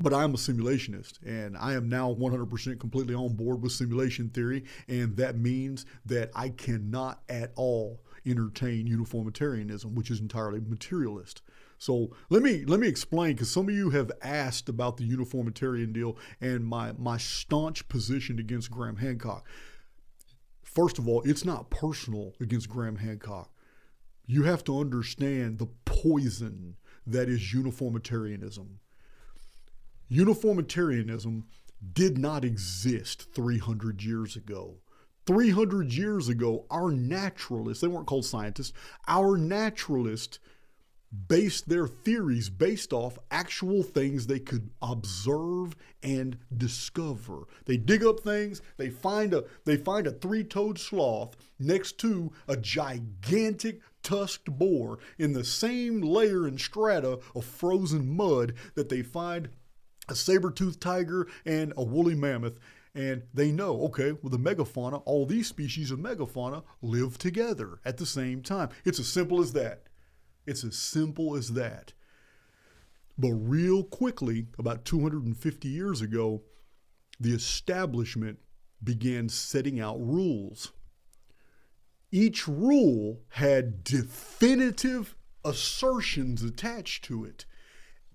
But I'm a simulationist, and I am now 100% completely on board with simulation theory, and that means that I cannot at all entertain uniformitarianism, which is entirely materialist. So let me explain, because some of you have asked about the uniformitarian deal and my staunch position against Graham Hancock. First of all, it's not personal against Graham Hancock. You have to understand the poison that is uniformitarianism. Uniformitarianism did not exist 300 years ago. 300 years ago, our naturalists, they weren't called scientists, our naturalists based their theories based off actual things they could observe and discover. They dig up things, they find a three-toed sloth next to a gigantic tusked boar in the same layer and strata of frozen mud that they find a saber-toothed tiger and a woolly mammoth. And they know, okay, well, the megafauna, all these species of megafauna live together at the same time. It's as simple as that. It's as simple as that. But real quickly, about 250 years ago, the establishment began setting out rules. Each rule had definitive assertions attached to it,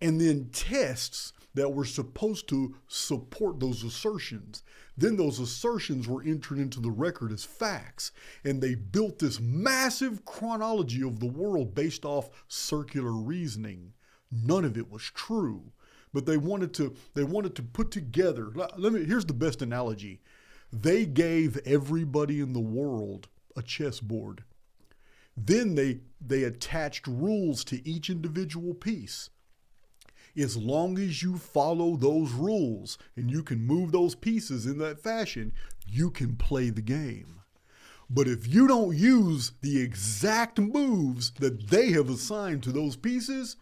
and then tests that were supposed to support those assertions. Then those assertions were entered into the record as facts, and they built this massive chronology of the world based off circular reasoning. None of it was true, but they wanted to put together. Here's the best analogy. They gave everybody in the world a chessboard. Then they attached rules to each individual piece. As long as you follow those rules and you can move those pieces in that fashion, you can play the game. But if you don't use the exact moves that they have assigned to those pieces,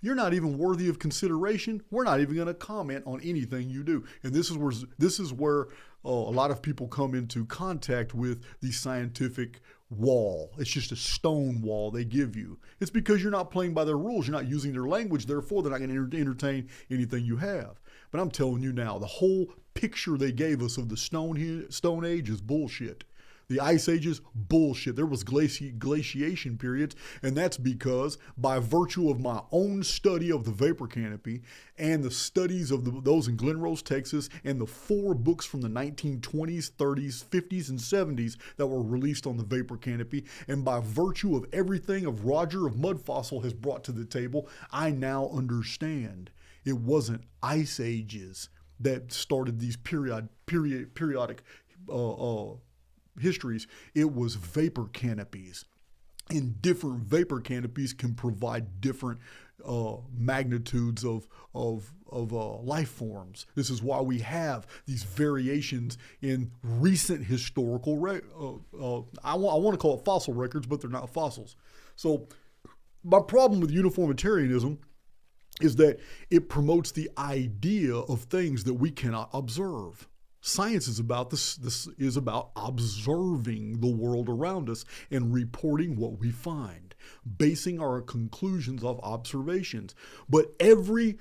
you're not even worthy of consideration. We're not even going to comment on anything you do. And this is where a lot of people come into contact with the scientific wall. It's just a stone wall they give you. It's because you're not playing by their rules. You're not using their language. Therefore, they're not going to entertain anything you have. But I'm telling you now, the whole picture they gave us of the Stone Age is bullshit. The Ice Ages, bullshit. There was glaciation periods, and that's because by virtue of my own study of the vapor canopy and the studies of those in Glen Rose, Texas, and the 4 books from the 1920s, 30s, 50s, and 70s that were released on the vapor canopy, and by virtue of everything of Roger of Mud Fossil has brought to the table, I now understand. It wasn't Ice Ages that started these periodic histories. It was vapor canopies, and different vapor canopies can provide different magnitudes of life forms. This is why we have these variations in recent historical I want to call it fossil records, but they're not fossils. So my problem with uniformitarianism is that it promotes the idea of things that we cannot observe. Science is about this. This is about observing the world around us and reporting what we find, basing our conclusions off observations. But every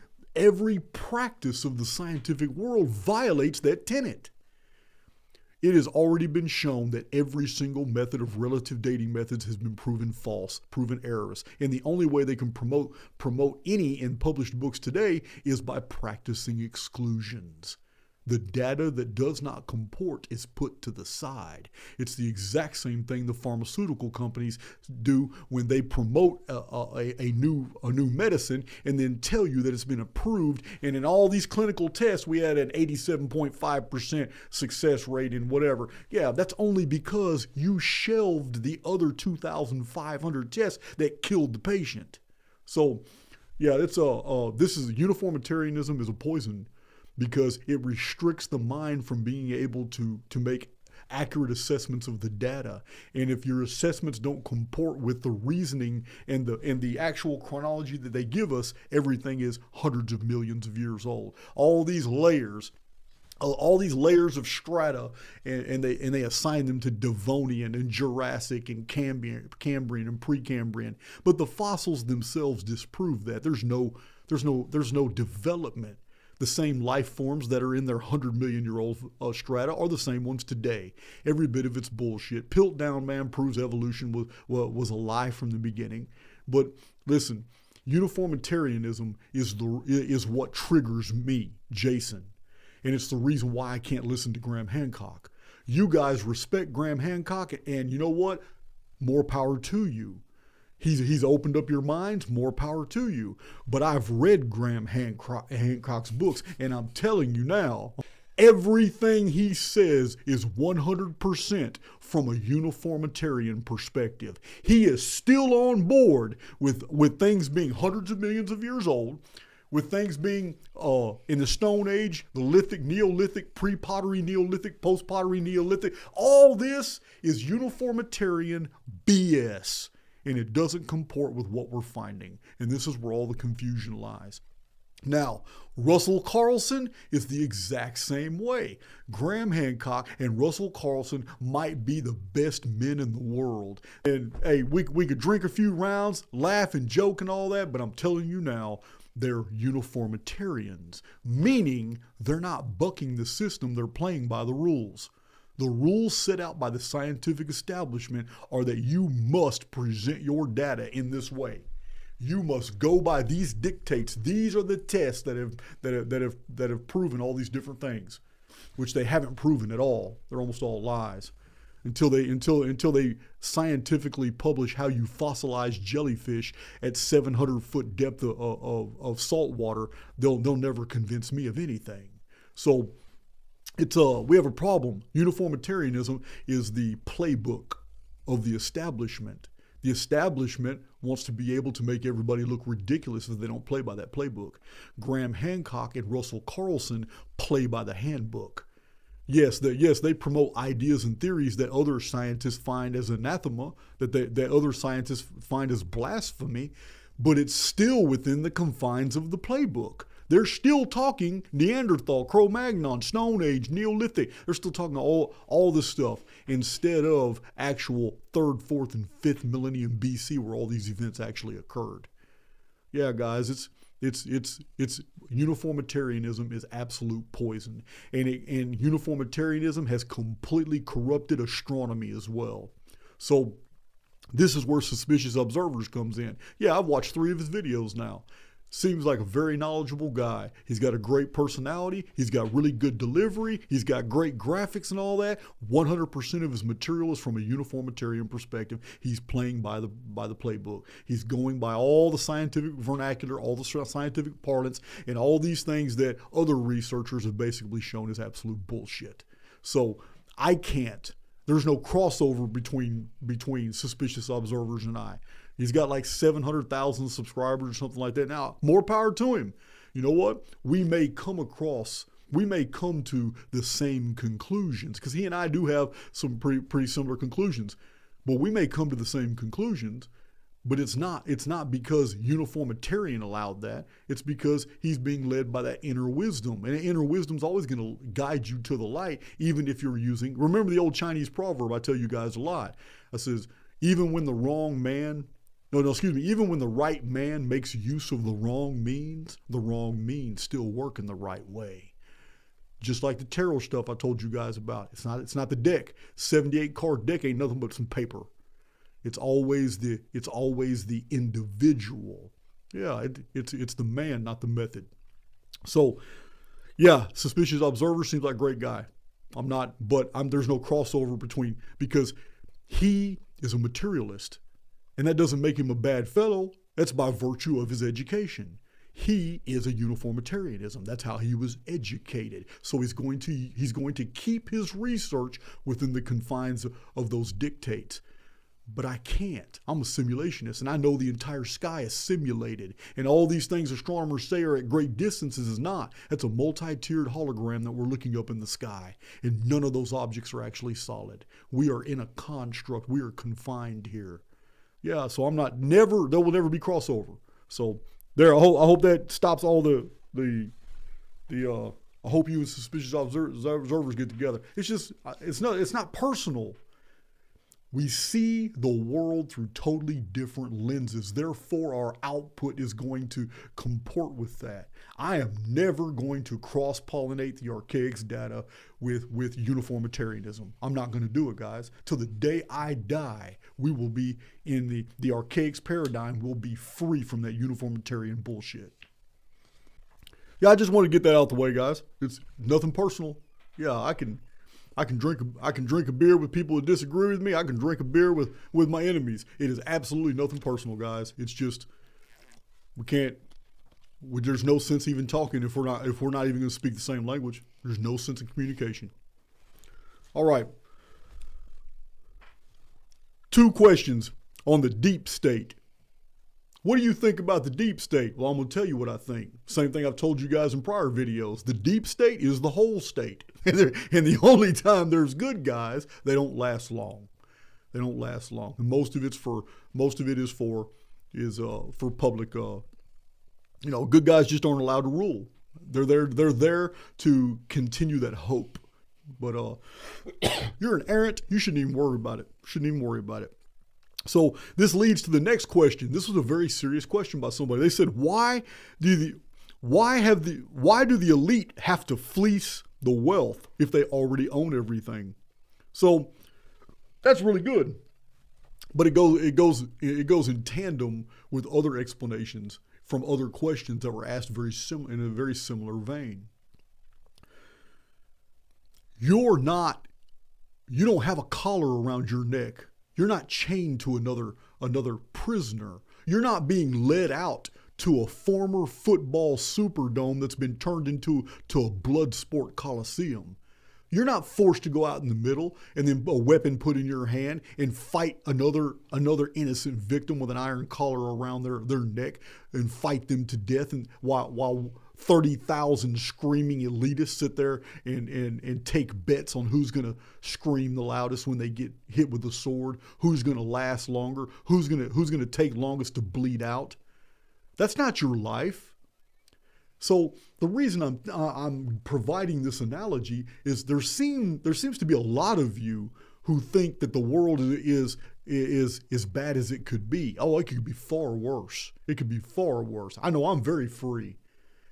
practice of the scientific world violates that tenet. It has already been shown that every single method of relative dating methods has been proven false, proven errors. And the only way they can promote any in published books today is by practicing exclusions. The data that does not comport is put to the side. It's the exact same thing the pharmaceutical companies do when they promote a new medicine and then tell you that it's been approved. And in all these clinical tests, we had an 87.5% success rate in whatever. Yeah, that's only because you shelved the other 2,500 tests that killed the patient. So, yeah, uniformitarianism is a poison, because it restricts the mind from being able to make accurate assessments of the data. And if your assessments don't comport with the reasoning and the actual chronology that they give us, everything is hundreds of millions of years old. All these layers of strata, and they assign them to Devonian and Jurassic and Cambrian and Precambrian. But the fossils themselves disprove that. There's no development. The same life forms that are in their 100 million-year-old strata are the same ones today. Every bit of it's bullshit. Piltdown Man proves evolution was a lie from the beginning. But listen, uniformitarianism is what triggers me, Jason. And it's the reason why I can't listen to Graham Hancock. You guys respect Graham Hancock, and you know what? More power to you. He's opened up your minds, more power to you. But I've read Graham Hancock's books, and I'm telling you now, everything he says is 100% from a uniformitarian perspective. He is still on board with things being hundreds of millions of years old, with things being in the Stone Age, the Lithic, Neolithic, pre-pottery Neolithic, post-pottery Neolithic. All this is uniformitarian BS. And it doesn't comport with what we're finding. And this is where all the confusion lies. Now, Russell Carlson is the exact same way. Graham Hancock and Russell Carlson might be the best men in the world. And hey, we could drink a few rounds, laugh and joke and all that, but I'm telling you now, they're uniformitarians, meaning they're not bucking the system, they're playing by the rules. The rules set out by the scientific establishment are that you must present your data in this way. You must go by these dictates. These are the tests that have proven all these different things, which they haven't proven at all. They're almost all lies. Until they scientifically publish how you fossilize jellyfish at 700-foot depth of salt water, they'll never convince me of anything. So we have a problem. Uniformitarianism is the playbook of the establishment. The establishment wants to be able to make everybody look ridiculous if they don't play by that playbook. Graham Hancock and Russell Carlson play by the handbook. Yes, they promote ideas and theories that other scientists find as anathema, that other scientists find as blasphemy, but it's still within the confines of the playbook. They're still talking Neanderthal, Cro-Magnon, Stone Age, Neolithic. They're still talking all this stuff instead of actual 3rd, 4th, and 5th millennium BC where all these events actually occurred. Yeah, guys, it's uniformitarianism is absolute poison, and uniformitarianism has completely corrupted astronomy as well. So this is where Suspicious Observers comes in. Yeah, I've watched 3 of his videos now. Seems like a very knowledgeable guy. He's got a great personality. He's got really good delivery. He's got great graphics and all that. 100% of his material is from a uniformitarian perspective. He's playing by the playbook. He's going by all the scientific vernacular, all the scientific parlance, and all these things that other researchers have basically shown as absolute bullshit. So I can't. There's no crossover between Suspicious Observers and I. He's got like 700,000 subscribers or something like that. Now, more power to him. You know what? We may come to the same conclusions, because he and I do have some pretty similar conclusions. But we may come to the same conclusions, but it's not because uniformitarian allowed that. It's because he's being led by that inner wisdom. And inner wisdom's always going to guide you to the light, even if you're using, remember the old Chinese proverb I tell you guys a lot. It says, even when the right man makes use of the wrong means still work in the right way. Just like the tarot stuff I told you guys about. It's not the deck. 78 card deck ain't nothing but some paper. It's always the individual. Yeah, it's the man, not the method. So, yeah, Suspicious Observer seems like a great guy. There's no crossover because he is a materialist. And that doesn't make him a bad fellow. That's by virtue of his education. He is a uniformitarianism. That's how he was educated. So he's going to keep his research within the confines of those dictates. But I can't. I'm a simulationist, and I know the entire sky is simulated. And all these things astronomers say are at great distances is not. That's a multi-tiered hologram that we're looking up in the sky. And none of those objects are actually solid. We are in a construct. We are confined here. Yeah, so there will never be crossover. So there, I hope that stops all the I hope you and Suspicious Observers get together. It's not personal. We see the world through totally different lenses. Therefore, our output is going to comport with that. I am never going to cross-pollinate the AIX data with uniformitarianism. I'm not going to do it, guys. Till the day I die, we will be in the AIX paradigm. We'll be free from that uniformitarian bullshit. Yeah, I just want to get that out the way, guys. It's nothing personal. Yeah, I can drink a beer with people who disagree with me. I can drink a beer with my enemies. It is absolutely nothing personal, guys. It's just there's no sense even talking if we're not even going to speak the same language. There's no sense in communication. All right. 2 questions on the deep state. What do you think about the deep state? Well, I'm going to tell you what I think. Same thing I've told you guys in prior videos. The deep state is the whole state. And the only time there's good guys, they don't last long. They don't last long. And most of it is for public, good guys just aren't allowed to rule. They're there to continue that hope. But you're an errant, you shouldn't even worry about it. So this leads to the next question. This was a very serious question by somebody. They said, why do the elite have to fleece the wealth if they already own everything? So that's really good. But it goes in tandem with other explanations from other questions that were asked in a very similar vein. You don't have a collar around your neck. You're not chained to another prisoner. You're not being led out to a former football superdome that's been turned into a blood sport coliseum. You're not forced to go out in the middle and then a weapon put in your hand and fight another innocent victim with an iron collar around their neck and fight them to death, and while 30,000 screaming elitists sit there and take bets on who's going to scream the loudest when they get hit with a sword, who's going to last longer, who's going to take longest to bleed out. That's not your life. So the reason I'm providing this analogy is there seems to be a lot of you who think that the world is as bad as it could be. Oh, it could be far worse. It could be far worse. I know I'm very free.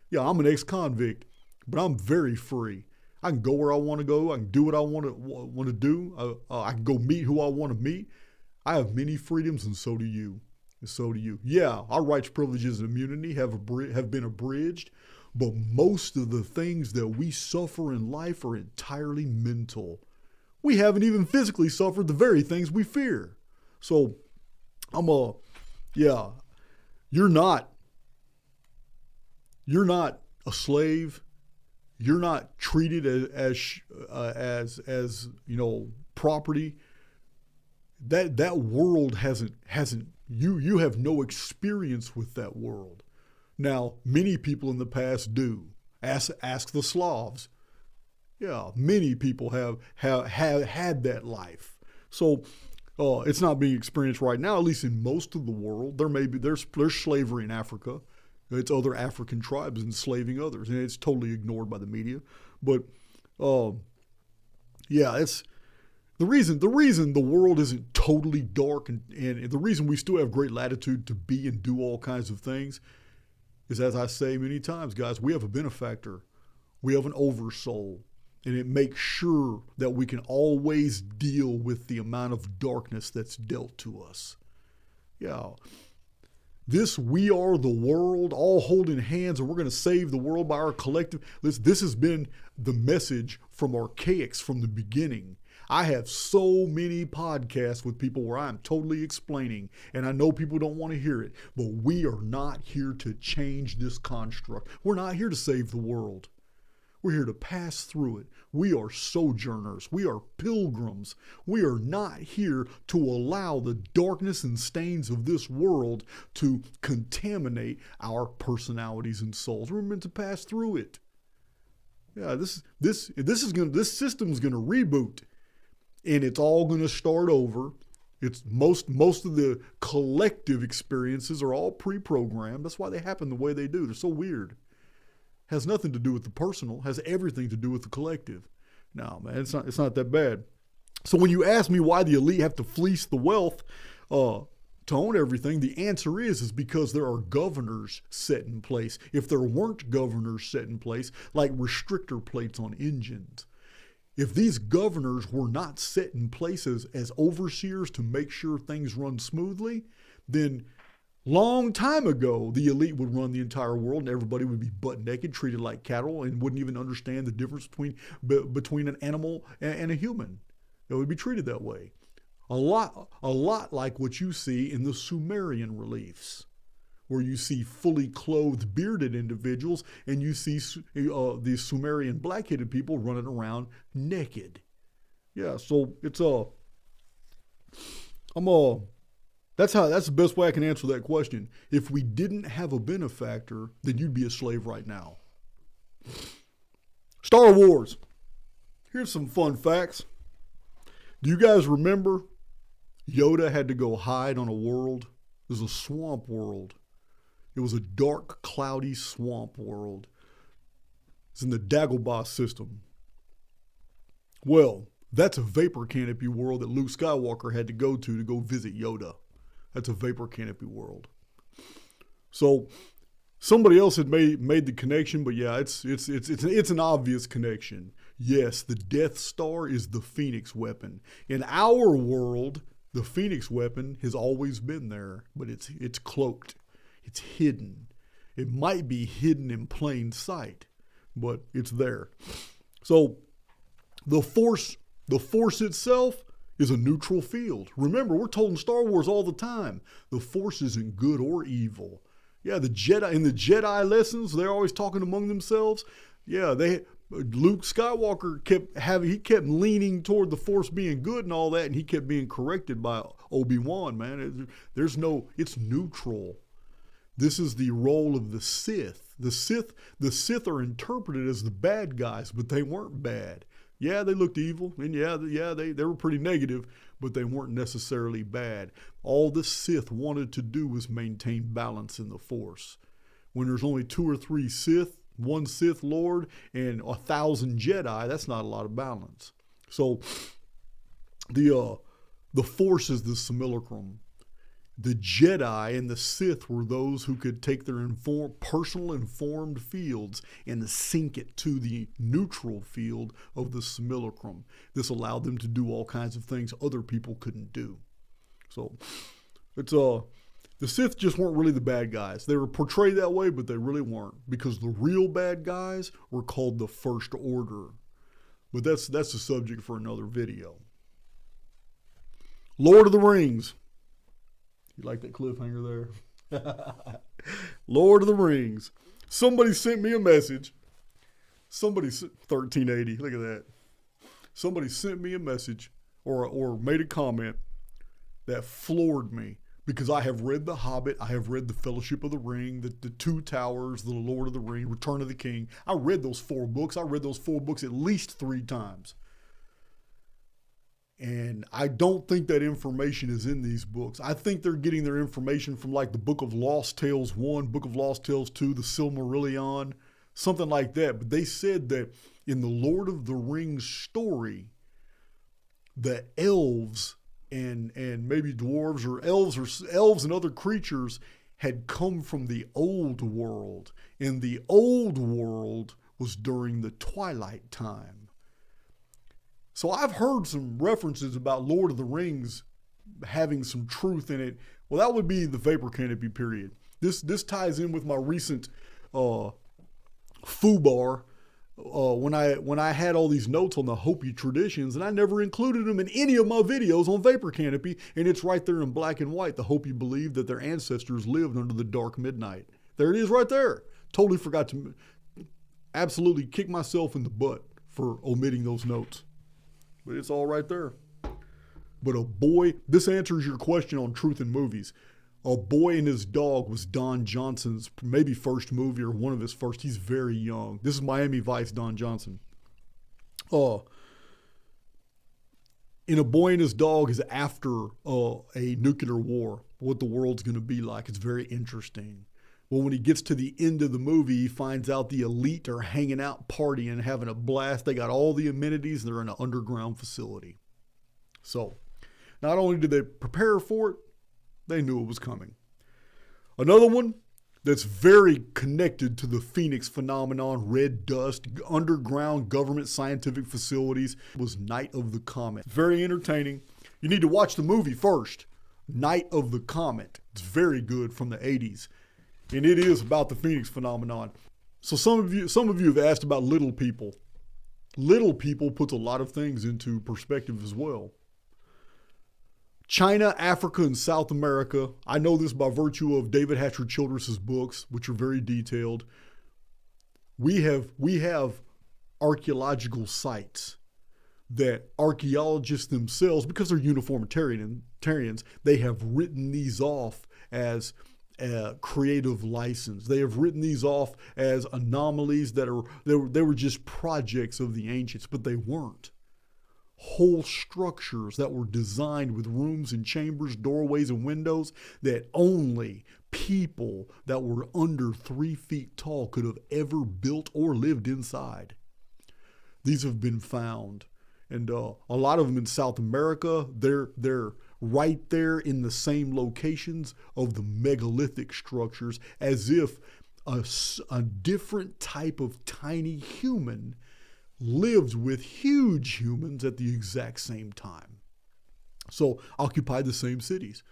Yeah, I'm an ex-convict, but I'm very free. I can go where I want to go. I can do what I want to do. I can go meet who I want to meet. I have many freedoms, and so do you. And so do you. Yeah, our rights, privileges, and immunity have been abridged, but most of the things that we suffer in life are entirely mental. We haven't even physically suffered the very things we fear. So, you're not a slave. You're not treated as property. That world hasn't you have no experience with that world. Now, many people in the past do. Ask the Slavs. Yeah, many people have had that life. So it's not being experienced right now, at least in most of the world. There's slavery in Africa. It's other African tribes enslaving others, and it's totally ignored by the media. But it's the reason the world isn't totally dark, and the reason we still have great latitude to be and do all kinds of things is, as I say many times, guys, we have a benefactor. We have an oversoul, and it makes sure that we can always deal with the amount of darkness that's dealt to us. Yeah. This we are the world, all holding hands, and we're going to save the world by our collective. This has been the message from AIX from the beginning. I have so many podcasts with people where I'm totally explaining, and I know people don't want to hear it, but we are not here to change this construct. We're not here to save the world. We're here to pass through it. We are sojourners. We are pilgrims. We are not here to allow the darkness and stains of this world to contaminate our personalities and souls. We're meant to pass through it. Yeah, this system's gonna reboot, and it's all gonna start over. It's most of the collective experiences are all pre-programmed. That's why they happen the way they do. They're so weird. Has nothing to do with the personal, has everything to do with the collective. No, man, it's not that bad. So when you ask me why the elite have to fleece the wealth to own everything, the answer is because there are governors set in place. If there weren't governors set in place, like restrictor plates on engines, if these governors were not set in place as overseers to make sure things run smoothly, then long time ago, the elite would run the entire world and everybody would be butt naked, treated like cattle, and wouldn't even understand the difference between an animal and a human. It would be treated that way. A lot like what you see in the Sumerian reliefs, where you see fully clothed, bearded individuals, and you see these Sumerian black-headed people running around naked. Yeah, so it's that's the best way I can answer that question. If we didn't have a benefactor, then you'd be a slave right now. Star Wars. Here's some fun facts. Do you guys remember Yoda had to go hide on a world? It was a swamp world. It was a dark, cloudy swamp world. It's in the Dagobah system. Well, that's a vapor canopy world that Luke Skywalker had to go visit Yoda. That's a vapor canopy world. So somebody else had made the connection, but yeah, it's an obvious connection. Yes, the Death Star is the Phoenix weapon. In our world, the Phoenix weapon has always been there, but it's cloaked. It's hidden. It might be hidden in plain sight, but it's there. So the Force itself is a neutral field. Remember, we're told in Star Wars all the time, the Force isn't good or evil. Yeah, the Jedi lessons, they're always talking among themselves. Yeah, Luke Skywalker kept leaning toward the Force being good and all that, and he kept being corrected by Obi-Wan, man. It's neutral. This is the role of the Sith. The Sith are interpreted as the bad guys, but they weren't bad. Yeah, they looked evil, and they were pretty negative, but they weren't necessarily bad. All the Sith wanted to do was maintain balance in the Force. When there's only 2 or 3 Sith, 1 Sith Lord, and 1,000 Jedi, that's not a lot of balance. So the Force is the simulacrum. The Jedi and the Sith were those who could take their personal informed fields and sink it to the neutral field of the simulacrum. This allowed them to do all kinds of things other people couldn't do. So the Sith just weren't really the bad guys. They were portrayed that way, but they really weren't, because the real bad guys were called the First Order. But that's the subject for another video. Lord of the Rings. You like that cliffhanger there? Lord of the Rings. Somebody sent me a message. 1380, look at that. Somebody sent me a message or made a comment that floored me, because I have read The Hobbit, I have read The Fellowship of the Ring, the Two Towers, The Lord of the Ring, Return of the King. I read those 4 books. I read those 4 books at least 3 times. And I don't think that information is in these books. I think they're getting their information from like the Book of Lost Tales 1, Book of Lost Tales 2, the Silmarillion, something like that. But they said that in the Lord of the Rings story, the elves and maybe dwarves or elves and other creatures had come from the old world. And the old world was during the Twilight time. So I've heard some references about Lord of the Rings having some truth in it. Well, that would be the Vapor Canopy period. This ties in with my recent FUBAR when I had all these notes on the Hopi traditions, and I never included them in any of my videos on Vapor Canopy, and it's right there in black and white. The Hopi believed that their ancestors lived under the dark midnight. There it is right there. Totally forgot to absolutely kick myself in the butt for omitting those notes. But it's all right there. But this answers your question on truth in movies. A Boy and His Dog was Don Johnson's maybe first movie or one of his first. He's very young. This is Miami Vice Don Johnson. In A Boy and His Dog is after a nuclear war, what the world's going to be like. It's very interesting. Well, when he gets to the end of the movie, he finds out the elite are hanging out, partying, having a blast. They got all the amenities. They're in an underground facility. So, not only did they prepare for it, they knew it was coming. Another one that's very connected to the Phoenix phenomenon, red dust, underground government scientific facilities, was Night of the Comet. Very entertaining. You need to watch the movie first. Night of the Comet. It's very good, from the 80s. And it is about the Phoenix phenomenon. So some of you have asked about little people. Little people puts a lot of things into perspective as well. China, Africa, and South America. I know this by virtue of David Hatcher Childress's books, which are very detailed. We have archaeological sites that archaeologists themselves, because they're uniformitarians, they have written these off as creative license. They have written these off as anomalies they were just projects of the ancients, but they weren't. Whole structures that were designed with rooms and chambers, doorways and windows that only people that were under 3 feet tall could have ever built or lived inside. These have been found, and a lot of them in South America. They're right there in the same locations of the megalithic structures, as if a different type of tiny human lived with huge humans at the exact same time. So occupied the same cities.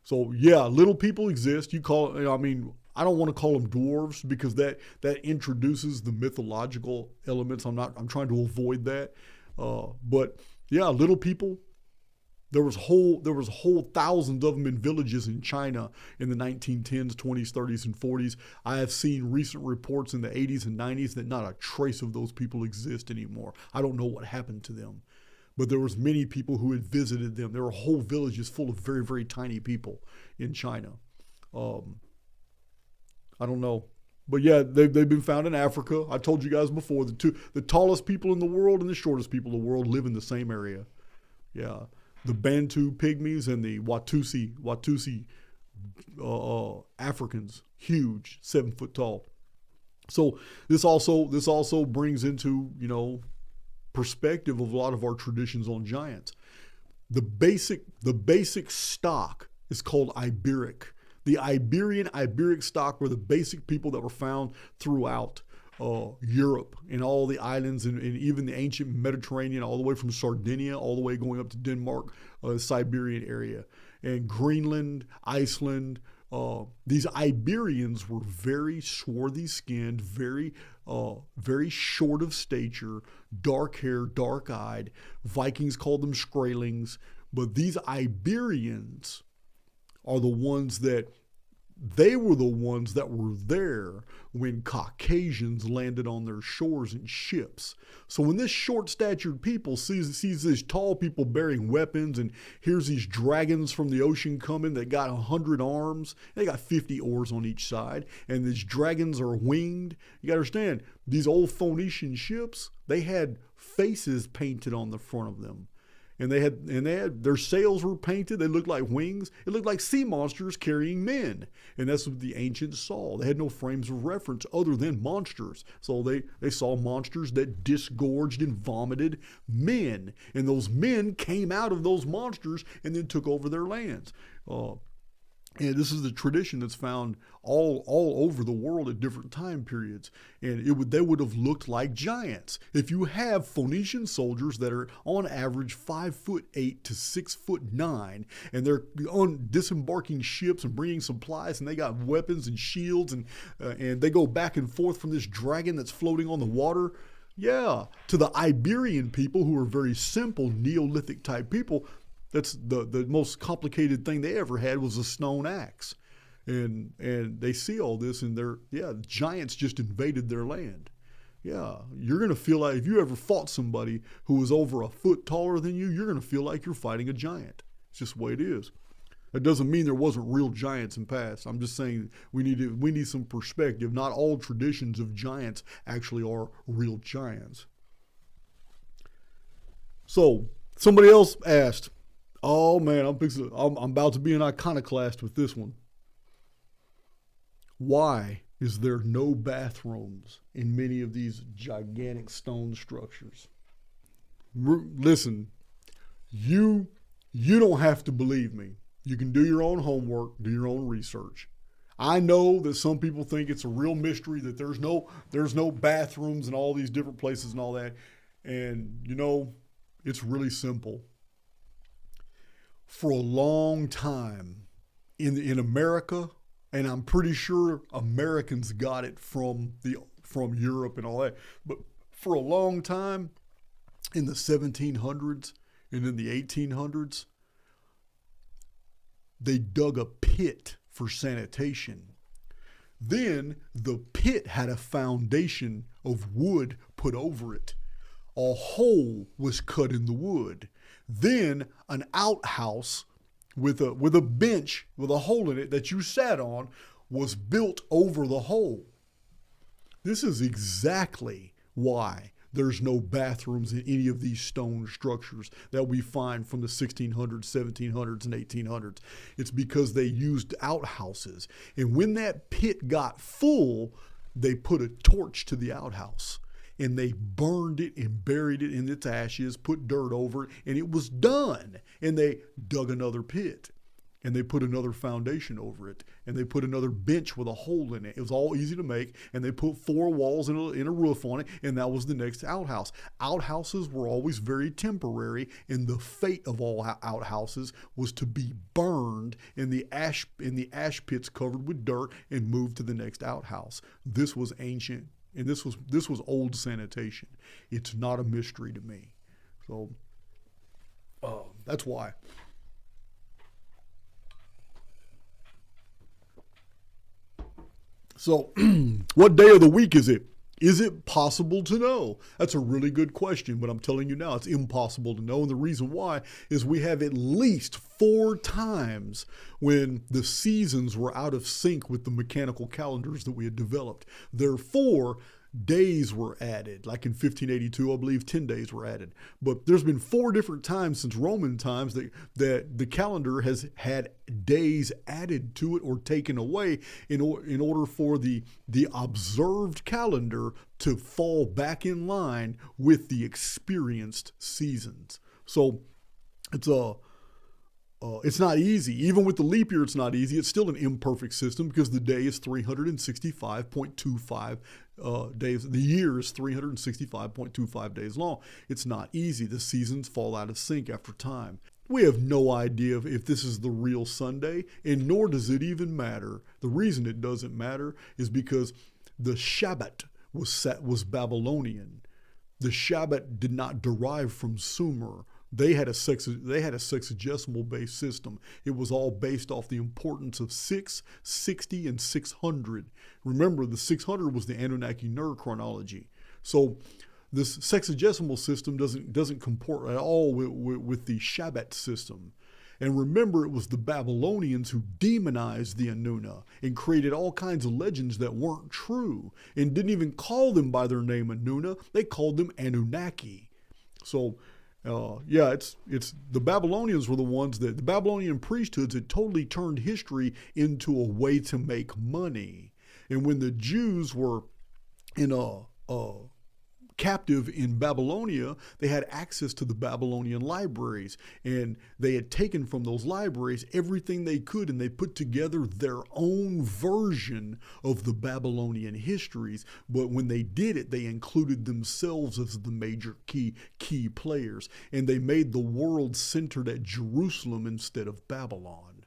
So yeah, little people exist. I don't want to call them dwarves because that introduces the mythological elements. I'm trying to avoid that. But yeah, little people. There was whole thousands of them in villages in China in the 1910s, 20s, 30s, and 40s. I have seen recent reports in the 80s and 90s that not a trace of those people exist anymore. I don't know what happened to them. But there was many people who had visited them. There were whole villages full of very, very tiny people in China. I don't know. But yeah, they've been found in Africa. I told you guys before, the tallest people in the world and the shortest people in the world live in the same area. Yeah. The Bantu pygmies and the Watusi Africans, huge, 7 foot tall. So this also brings into, perspective of a lot of our traditions on giants. The basic stock is called Iberic. The Iberic stock were the basic people that were found throughout Europe and all the islands and even the ancient Mediterranean, all the way from Sardinia, all the way going up to Denmark, Siberian area, and Greenland, Iceland. These Iberians were very swarthy skinned, very short of stature, dark hair, dark eyed. Vikings called them Skraelings, but these Iberians are the ones that were there when Caucasians landed on their shores in ships. So when this short-statured people sees these tall people bearing weapons and hears these dragons from the ocean coming that got 100 arms, they got 50 oars on each side, and these dragons are winged. You gotta understand, these old Phoenician ships, they had faces painted on the front of them. And they had their sails were painted. They looked like wings. It looked like sea monsters carrying men. And that's what the ancients saw. They had no frames of reference other than monsters. So they saw monsters that disgorged and vomited men. And those men came out of those monsters and then took over their lands. And this is the tradition that's found all over the world at different time periods. And they would have looked like giants. If you have Phoenician soldiers that are on average 5'8" to 6'9", and they're on disembarking ships and bringing supplies, and they got weapons and shields, and they go back and forth from this dragon that's floating on the water. Yeah, to the Iberian people, who are very simple Neolithic type people, that's the most complicated thing they ever had was a stone axe. And they see all this, and giants just invaded their land. Yeah, you're going to feel like, if you ever fought somebody who was over a foot taller than you, you're going to feel like you're fighting a giant. It's just the way it is. That doesn't mean there wasn't real giants in the past. I'm just saying we need some perspective. Not all traditions of giants actually are real giants. So somebody else asked, oh man, I'm about to be an iconoclast with this one. Why is there no bathrooms in many of these gigantic stone structures? Listen, You you don't have to believe me. You can do your own homework, do your own research. I know that some people think it's a real mystery that there's no bathrooms in all these different places and all that. And it's really simple. For a long time in America, and I'm pretty sure Americans got it from Europe and all that, but for a long time in the 1700s and in the 1800s, they dug a pit for sanitation. Then the pit had a foundation of wood put over it. A hole was cut in the wood. Then an outhouse with a bench with a hole in it that you sat on was built over the hole. This is exactly why there's no bathrooms in any of these stone structures that we find from the 1600s, 1700s, and 1800s. It's because they used outhouses. And when that pit got full, they put a torch to the outhouse. And they burned it and buried it in its ashes, put dirt over it, and it was done. And they dug another pit. And they put another foundation over it. And they put another bench with a hole in it. It was all easy to make. And they put 4 walls and a roof on it. And that was the next outhouse. Outhouses were always very temporary. And the fate of all outhouses was to be burned in the ash pits covered with dirt and moved to the next outhouse. This was ancient. And this was old sanitation. It's not a mystery to me. So that's why. So, what day of the week is it? Is it possible to know? That's a really good question, but I'm telling you now, it's impossible to know. And the reason why is we have at least 4 times when the seasons were out of sync with the mechanical calendars that we had developed. Therefore, days were added. Like in 1582, I believe 10 days were added. But there's been 4 different times since Roman times that the calendar has had days added to it or taken away in order for the observed calendar to fall back in line with the experienced seasons. So it's not easy. Even with the leap year, it's not easy. It's still an imperfect system because the day is 365.25 days. The year is 365.25 days long. It's not easy. The seasons fall out of sync after time. We have no idea if this is the real Sunday, and nor does it even matter. The reason it doesn't matter is because the Shabbat was Babylonian. The Shabbat did not derive from Sumer. They had a sexagesimal based system. It was all based off the importance of 6, 60, and 600. Remember, the 600 was the Anunnaki Ner chronology. So this sexagesimal system doesn't comport at all with the Shabbat system. And remember, it was the Babylonians who demonized the Anunna and created all kinds of legends that weren't true and didn't even call them by their name Anunna. They called them Anunnaki. So it's the Babylonians were the ones the Babylonian priesthoods had totally turned history into a way to make money. And when the Jews were in captive in Babylonia, they had access to the Babylonian libraries, and they had taken from those libraries everything they could, and they put together their own version of the Babylonian histories. But when they did it, they included themselves as the major key players, and they made the world centered at Jerusalem instead of Babylon.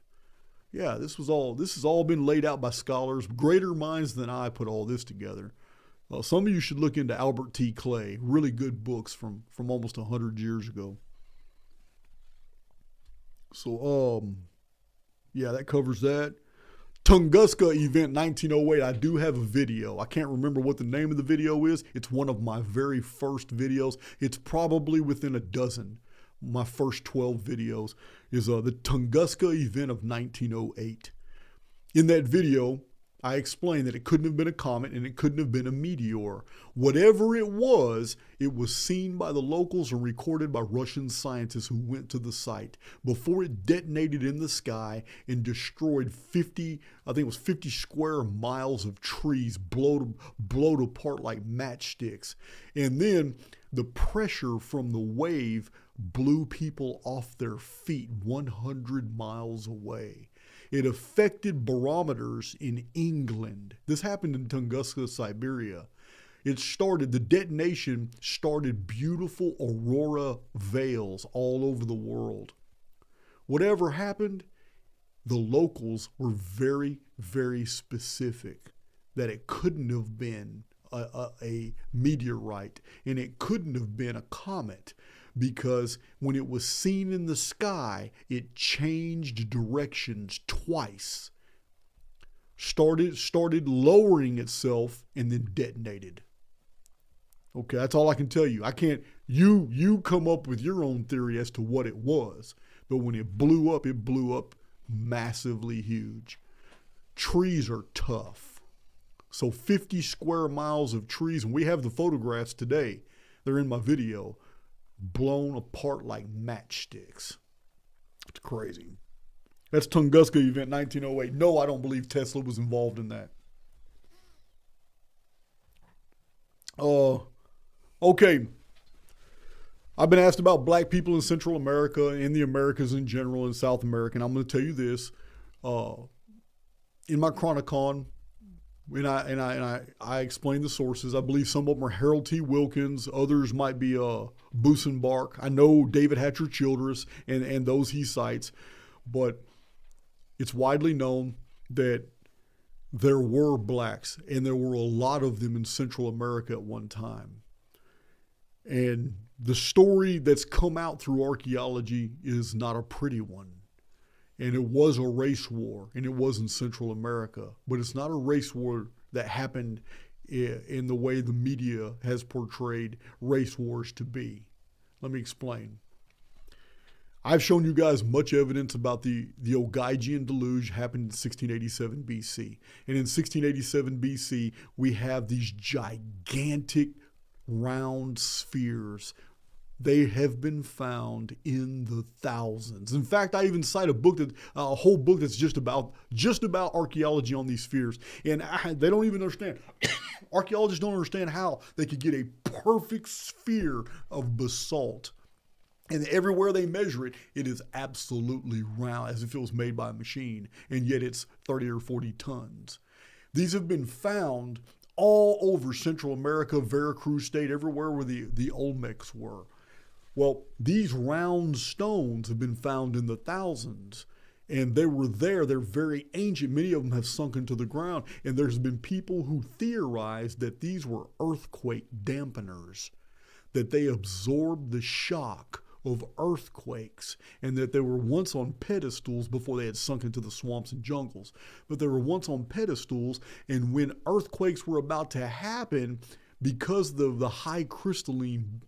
Yeah, this has all been laid out by scholars. Greater minds than I put all this together. Some of you should look into Albert T. Clay. Really good books from almost 100 years ago. So, that covers that. Tunguska event 1908. I do have a video. I can't remember what the name of the video is. It's one of my very first videos. It's probably within a dozen. My first 12 videos is the Tunguska event of 1908. In that video, I explained that it couldn't have been a comet and it couldn't have been a meteor. Whatever it was seen by the locals and recorded by Russian scientists who went to the site before it detonated in the sky and destroyed 50 square miles of trees, blowed apart like matchsticks. And then the pressure from the wave blew people off their feet 100 miles away. It affected barometers in England. This happened in Tunguska, Siberia. The detonation started beautiful aurora veils all over the world. Whatever happened, the locals were very, very specific that it couldn't have been a meteorite and it couldn't have been a comet, because when it was seen in the sky, it changed directions twice, started lowering itself, and then detonated. Okay, that's all I can tell you. I can't, you come up with your own theory as to what it was. But when it blew up massively huge. Trees are tough. So 50 square miles of trees, and we have the photographs today. They're in my video, blown apart like matchsticks. It's crazy. That's Tunguska event 1908. No, I don't believe Tesla was involved in that. Okay. I've been asked about black people in Central America, in the Americas in general, in South America. And I'm going to tell you this. In my Chronicon, I explain the sources. I believe some of them are Harold T. Wilkins. Others might be Busenbark. I know David Hatcher Childress and those he cites. But it's widely known that there were blacks, and there were a lot of them in Central America at one time. And the story that's come out through archaeology is not a pretty one. And it was a race war, and it was in Central America. But it's not a race war that happened in the way the media has portrayed race wars to be. Let me explain. I've shown you guys much evidence about the Ogygian deluge happened in 1687 BC. And in 1687 BC, we have these gigantic round spheres. They have been found in the thousands. In fact, I even cite a whole book that's just about archaeology on these spheres. And they don't even understand. Archaeologists don't understand how they could get a perfect sphere of basalt. And everywhere they measure it, it is absolutely round, as if it was made by a machine. And yet it's 30 or 40 tons. These have been found all over Central America, Veracruz State, everywhere where the Olmecs were. Well, these round stones have been found in the thousands, and they were there. They're very ancient. Many of them have sunk into the ground, and there's been people who theorized that these were earthquake dampeners, that they absorbed the shock of earthquakes, and that they were once on pedestals before they had sunk into the swamps and jungles. But they were once on pedestals, and when earthquakes were about to happen, because of the high crystalline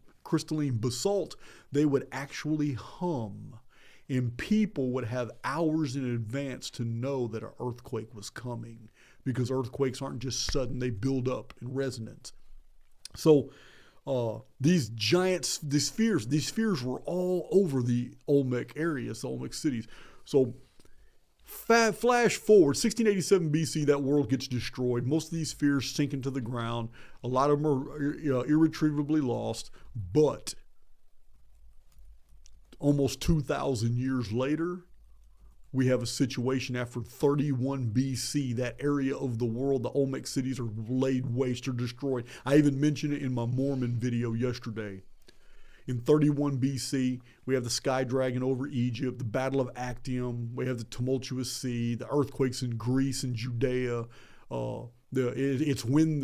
basalt, they would actually hum. And people would have hours in advance to know that an earthquake was coming, because earthquakes aren't just sudden, they build up in resonance. So these spheres were all over the Olmec areas, the Olmec cities. So flash forward, 1687 BC, that world gets destroyed. Most of these spheres sink into the ground. A lot of them are irretrievably lost. But almost 2,000 years later, we have a situation after 31 BC, that area of the world, the Olmec cities are laid waste or destroyed. I even mentioned it in my Mormon video yesterday. In 31 BC, we have the sky dragon over Egypt, the Battle of Actium, we have the tumultuous sea, the earthquakes in Greece and Judea. It's when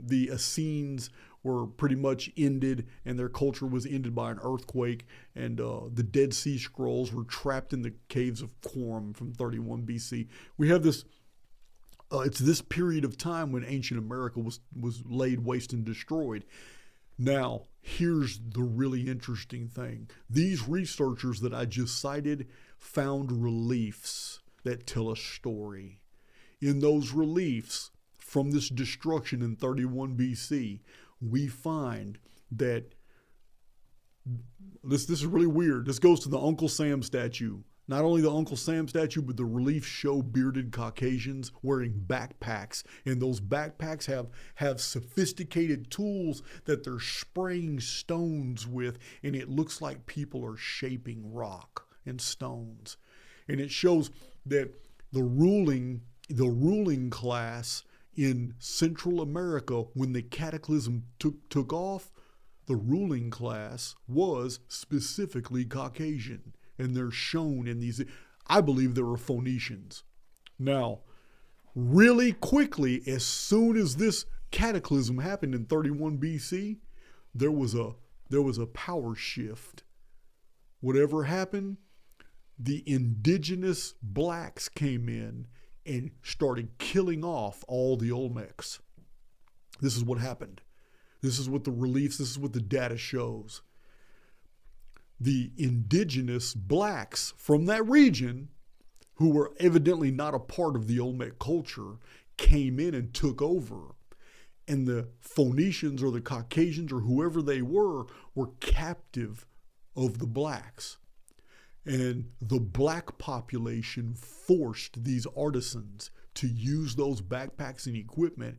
the Essenes were pretty much ended, and their culture was ended by an earthquake, and the Dead Sea Scrolls were trapped in the caves of Qumran from 31 BC. We have this. It's this period of time when ancient America was laid waste and destroyed. Now, here's the really interesting thing. These researchers that I just cited found reliefs that tell a story. In those reliefs from this destruction in 31 BC, we find that this is really weird. This goes to the Uncle Sam statue Not only the Uncle Sam statue, but the reliefs show bearded Caucasians wearing backpacks. And those backpacks have sophisticated tools that they're spraying stones with. And it looks like people are shaping rock and stones. And it shows that the ruling class in Central America, when the cataclysm took off, the ruling class was specifically Caucasian. And they're shown in these, I believe they were Phoenicians. Now, really quickly, as soon as this cataclysm happened in 31 BC, there was a power shift. Whatever happened, the indigenous blacks came in and started killing off all the Olmecs. This is what happened. This is what the reliefs, this is what the data shows. The indigenous blacks from that region, who were evidently not a part of the Olmec culture, came in and took over. And the Phoenicians or the Caucasians or whoever they were captive of the blacks. And the black population forced these artisans to use those backpacks and equipment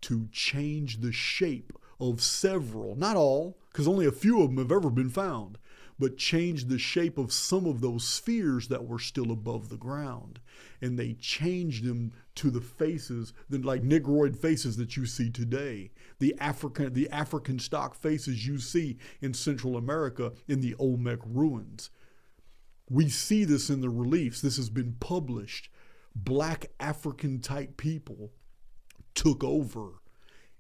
to change the shape of several, not all, because only a few of them have ever been found, but changed the shape of some of those spheres that were still above the ground. And they changed them to the faces, like Negroid faces that you see today. The African stock faces you see in Central America in the Olmec ruins. We see this in the reliefs. This has been published. Black African type people took over.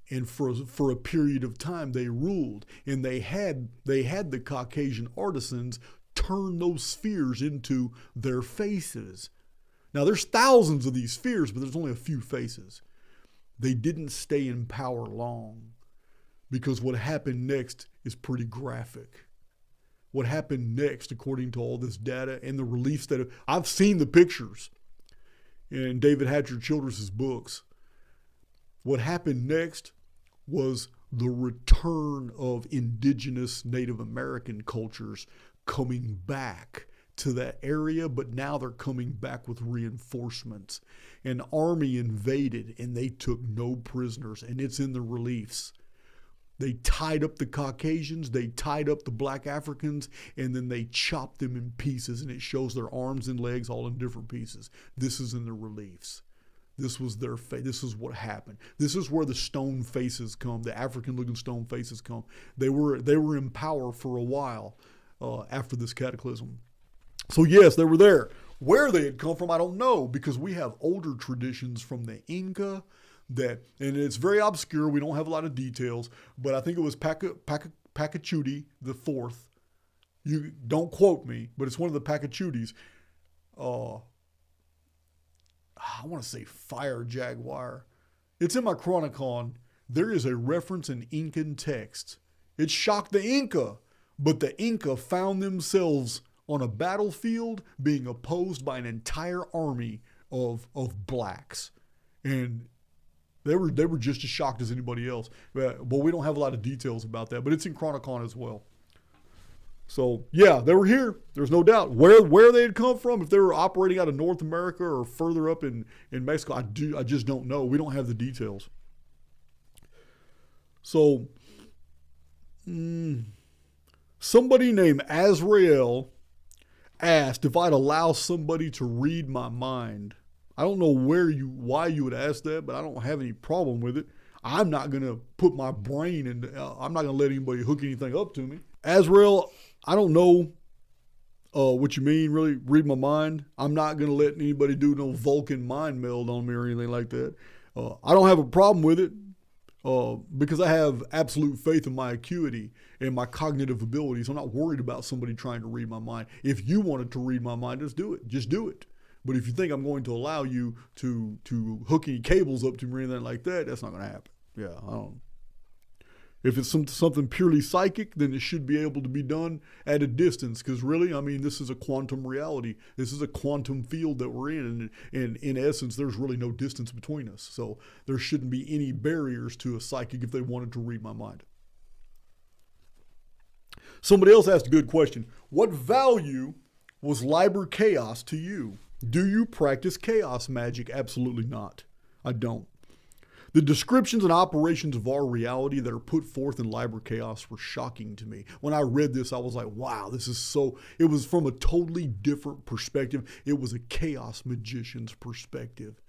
And for a period of time, they ruled, and they had the Caucasian artisans turn those spheres into their faces. Now, there's thousands of these spheres, but there's only a few faces. They didn't stay in power long, because what happened next is pretty graphic. What happened next, according to all this data and the reliefs that I've seen the pictures in David Hatcher Childress's books. What happened next was the return of indigenous Native American cultures coming back to that area, but now they're coming back with reinforcements. An army invaded and they took no prisoners, and it's in the reliefs. They tied up the Caucasians, they tied up the black Africans, and then they chopped them in pieces, and it shows their arms and legs all in different pieces. This is in the reliefs. This was their fate. This is what happened. This is where the stone faces come, the African-looking stone faces come. They were in power for a while after this cataclysm. So yes, they were there. Where they had come from, I don't know, because we have older traditions from the Inca and it's very obscure. We don't have a lot of details, but I think it was Pachacuti the Fourth. You don't quote me, but it's one of the Pachacutis. I want to say Fire Jaguar. It's in my Chronicon. There is a reference in Incan texts. It shocked the Inca, but the Inca found themselves on a battlefield being opposed by an entire army of blacks. And they were just as shocked as anybody else. But we don't have a lot of details about that, but it's in Chronicon as well. So, yeah, they were here. There's no doubt. Where they had come from, if they were operating out of North America or further up in Mexico, I just don't know. We don't have the details. So, somebody named Azrael asked if I'd allow somebody to read my mind. I don't know why you would ask that, but I don't have any problem with it. I'm not going to put my brain in, I'm not going to let anybody hook anything up to me. Azrael, I don't know what you mean, really, read my mind. I'm not going to let anybody do no Vulcan mind meld on me or anything like that. I don't have a problem with it because I have absolute faith in my acuity and my cognitive abilities. I'm not worried about somebody trying to read my mind. If you wanted to read my mind, just do it. Just do it. But if you think I'm going to allow you to hook any cables up to me or anything like that, that's not going to happen. Yeah, I don't. If it's something purely psychic, then it should be able to be done at a distance. Because really, I mean, this is a quantum reality. This is a quantum field that we're in. And in essence, there's really no distance between us. So there shouldn't be any barriers to a psychic if they wanted to read my mind. Somebody else asked a good question. What value Was Liber chaos to you? Do you practice chaos magic? Absolutely not. I don't. The descriptions and operations of our reality that are put forth in Liber Chaos were shocking to me. When I read this, I was like, wow, this is so... It was from a totally different perspective. It was a chaos magician's perspective.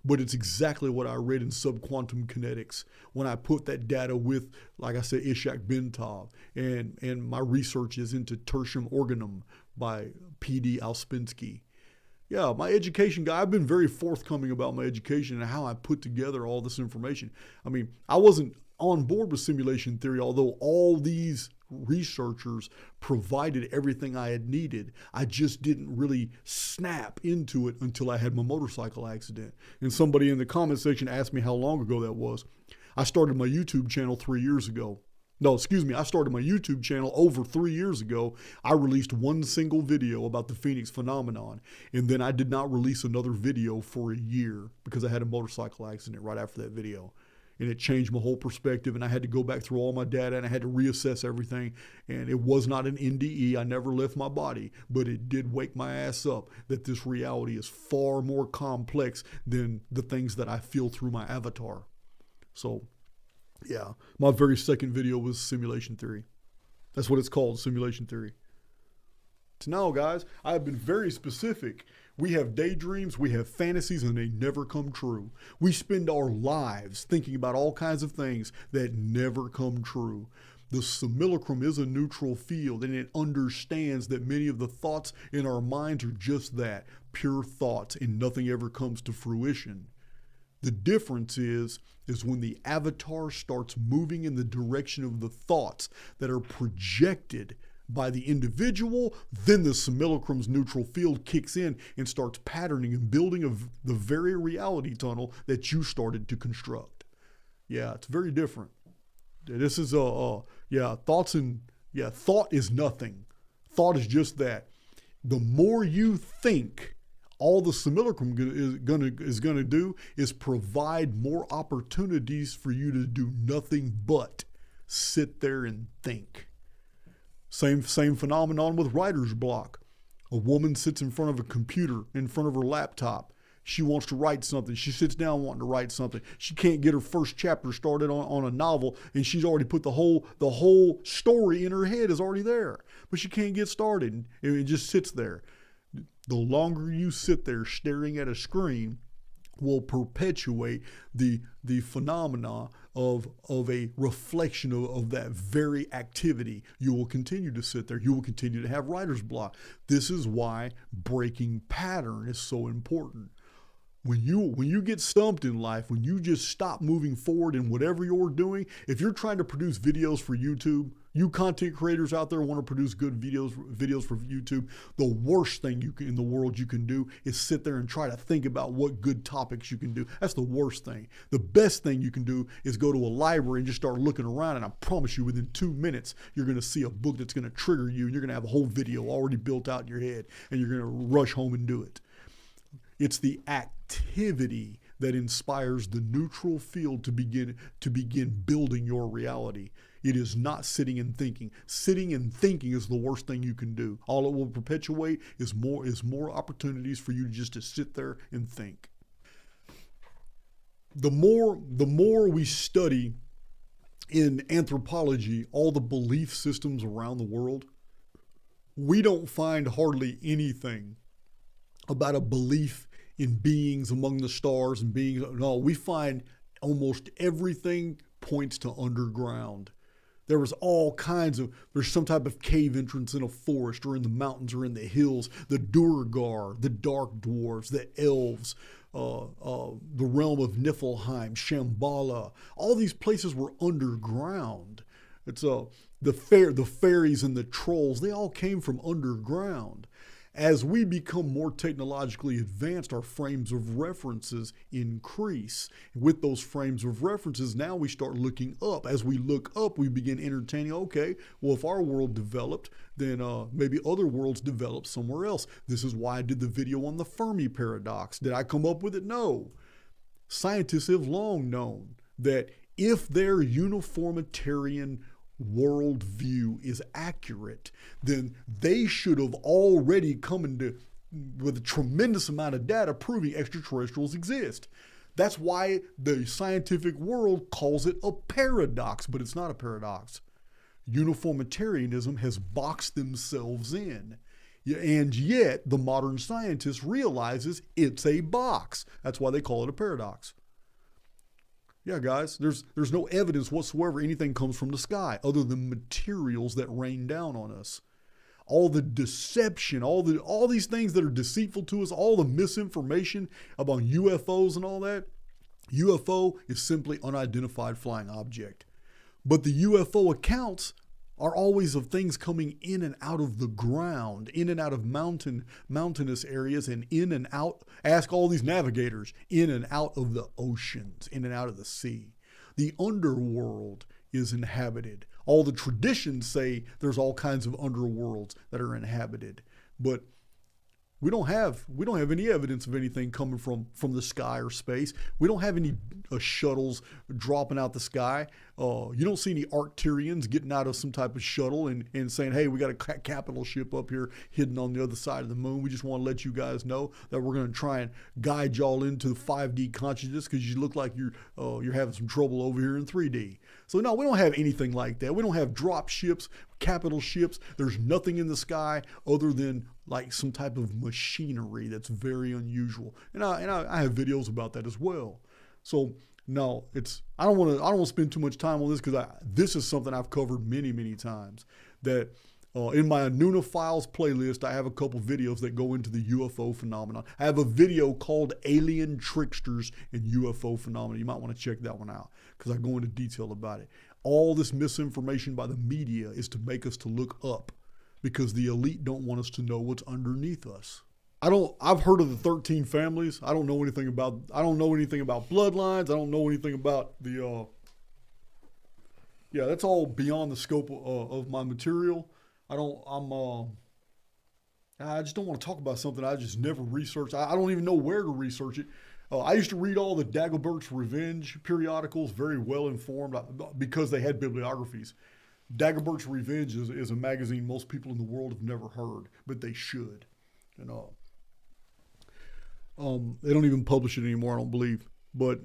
But it's exactly what I read in Subquantum Kinetics when I put that data with, like I said, Ishak Bentov. And my research is into Tertium Organum by P.D. Alspinski. Yeah, my education guy, I've been very forthcoming about my education and how I put together all this information. I mean, I wasn't on board with simulation theory, although all these researchers provided everything I had needed. I just didn't really snap into it until I had my motorcycle accident. And somebody in the comment section asked me how long ago that was. I started my YouTube channel 3 years ago. No, excuse me, I started my YouTube channel over 3 years ago. I released one single video about the Phoenix phenomenon, and then I did not release another video for a year because I had a motorcycle accident right after that video. And it changed my whole perspective, and I had to go back through all my data, and I had to reassess everything. And it was not an NDE. I never left my body, but it did wake my ass up that this reality is far more complex than the things that I feel through my avatar. So, yeah, my very second video was simulation theory. That's what it's called, simulation theory. So now, guys, I have been very specific. We have daydreams, we have fantasies, and they never come true. We spend our lives thinking about all kinds of things that never come true. The simulacrum is a neutral field, and it understands that many of the thoughts in our minds are just that, pure thoughts, and nothing ever comes to fruition. The difference is when the avatar starts moving in the direction of the thoughts that are projected by the individual, then the simulacrum's neutral field kicks in and starts patterning and building the very reality tunnel that you started to construct. Yeah, it's very different. This is thought is nothing. Thought is just that. The more you think, all the simulacrum is gonna do is provide more opportunities for you to do nothing but sit there and think. Same phenomenon with writer's block. A woman sits in front of a computer, in front of her laptop. She wants to write something. She sits down wanting to write something. She can't get her first chapter started on a novel, and she's already put the whole story in her head is already there. But she can't get started, and it just sits there. The longer you sit there staring at a screen will perpetuate the phenomena of a reflection of that very activity. You will continue to sit there. You will continue to have writer's block. This is why breaking pattern is so important. When you get stumped in life, when you just stop moving forward in whatever you're doing, if you're trying to produce videos for YouTube, you content creators out there want to produce good videos for YouTube, the worst thing in the world you can do is sit there and try to think about what good topics you can do. That's the worst thing. The best thing you can do is go to a library and just start looking around, and I promise you within 2 minutes, you're going to see a book that's going to trigger you, and you're going to have a whole video already built out in your head, and you're going to rush home and do it. It's the activity that inspires the neutral field to begin building your reality. It is not sitting and thinking. Sitting and thinking is the worst thing you can do. All it will perpetuate is more opportunities for you just to sit there and think. The more we study in anthropology all the belief systems around the world, we don't find hardly anything about a belief in beings among the stars and beings. No, we find almost everything points to underground. There was all kinds of, there's some type of cave entrance in a forest or in the mountains or in the hills, the Durgar, the dark dwarves, the elves, the realm of Niflheim, Shambhala. All these places were underground. It's the fairies and the trolls, they all came from underground. As we become more technologically advanced, our frames of references increase. With those frames of references, now we start looking up. As we look up, we begin entertaining, okay, well, if our world developed, then maybe other worlds developed somewhere else. This is why I did the video on the Fermi paradox. Did I come up with it? No. Scientists have long known that if their uniformitarian worldview is accurate, then they should have already come into with a tremendous amount of data proving extraterrestrials exist. That's why the scientific world calls it a paradox, but it's not a paradox. Uniformitarianism has boxed themselves in. And yet, the modern scientist realizes it's a box. That's why they call it a paradox. Yeah, guys, there's no evidence whatsoever anything comes from the sky other than materials that rain down on us. All the deception, all these things that are deceitful to us, all the misinformation about UFOs and all that. UFO is simply unidentified flying object. But the UFO accounts are always of things coming in and out of the ground, in and out of mountainous areas, and in and out, ask all these navigators, in and out of the oceans, in and out of the sea. The underworld is inhabited. All the traditions say there's all kinds of underworlds that are inhabited, but we don't have any evidence of anything coming from the sky or space. We don't have any shuttles dropping out the sky. You don't see any Arcturians getting out of some type of shuttle and saying, hey, we got a capital ship up here hidden on the other side of the moon. We just want to let you guys know that we're going to try and guide y'all into 5D consciousness because you look like you're having some trouble over here in 3D. So no, we don't have anything like that. We don't have drop ships, capital ships. There's nothing in the sky other than like some type of machinery that's very unusual. And I have videos about that as well. So no, I don't want to spend too much time on this because this is something I've covered many, many times. That in my Nuna Files playlist, I have a couple videos that go into the UFO phenomenon. I have a video called Alien Tricksters and UFO Phenomena. You might want to check that one out because I go into detail about it. All this misinformation by the media is to make us to look up because the elite don't want us to know what's underneath us. I've heard of the 13 families. I don't know anything about bloodlines. I don't know anything about that's all beyond the scope of my material. I just don't want to talk about something I just never researched. I don't even know where to research it. I used to read all the Dagobert's Revenge periodicals, very well informed because they had bibliographies. Dagobert's Revenge is a magazine most people in the world have never heard, but they should. And they don't even publish it anymore, I don't believe. But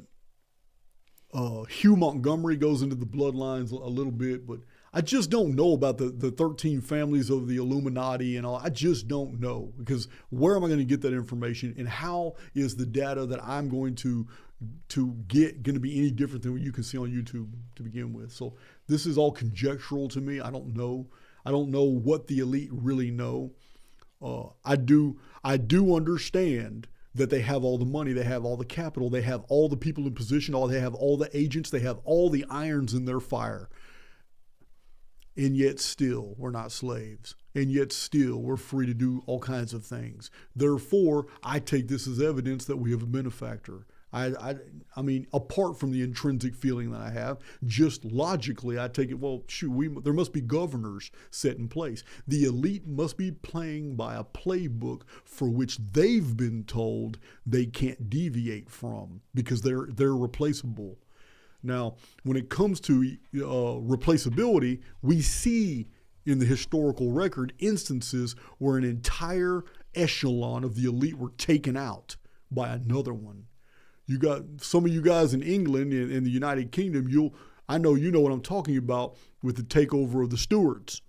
Hugh Montgomery goes into the bloodlines a little bit, but I just don't know about the 13 families of the Illuminati and all. I just don't know because where am I going to get that information and how is the data that I'm going to get going to be any different than what you can see on YouTube to begin with? So this is all conjectural to me. I don't know what the elite really know. I do understand that they have all the money, they have all the capital, they have all the people in position, they have all the agents, they have all the irons in their fire. And yet still, we're not slaves. And yet still, we're free to do all kinds of things. Therefore, I take this as evidence that we have a benefactor. I mean, apart from the intrinsic feeling that I have, just logically, I take it, well, shoot, there must be governors set in place. The elite must be playing by a playbook for which they've been told they can't deviate from because they're replaceable. Now, when it comes to replaceability, we see in the historical record instances where an entire echelon of the elite were taken out by another one. You got some of you guys in England and in the United Kingdom, I know you know what I'm talking about with the takeover of the Stuarts.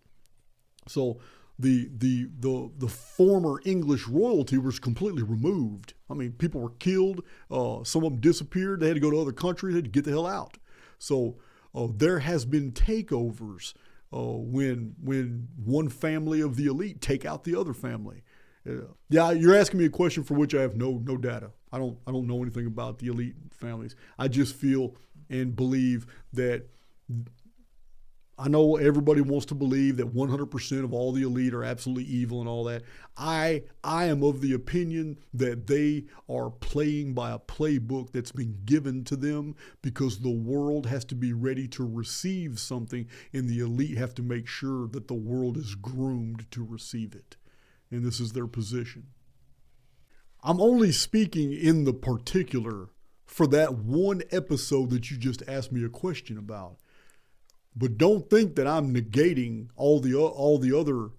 So the former English royalty was completely removed. I mean, people were killed. Some of them disappeared. They had to go to other countries. They had to get the hell out. So there has been takeovers when one family of the elite take out the other family. Yeah, you're asking me a question for which I have no data. I don't know anything about the elite families. I just feel and believe that I know everybody wants to believe that 100% of all the elite are absolutely evil and all that. I am of the opinion that they are playing by a playbook that's been given to them because the world has to be ready to receive something and the elite have to make sure that the world is groomed to receive it. And this is their position. I'm only speaking in the particular for that one episode that you just asked me a question about. But don't think that I'm negating all the other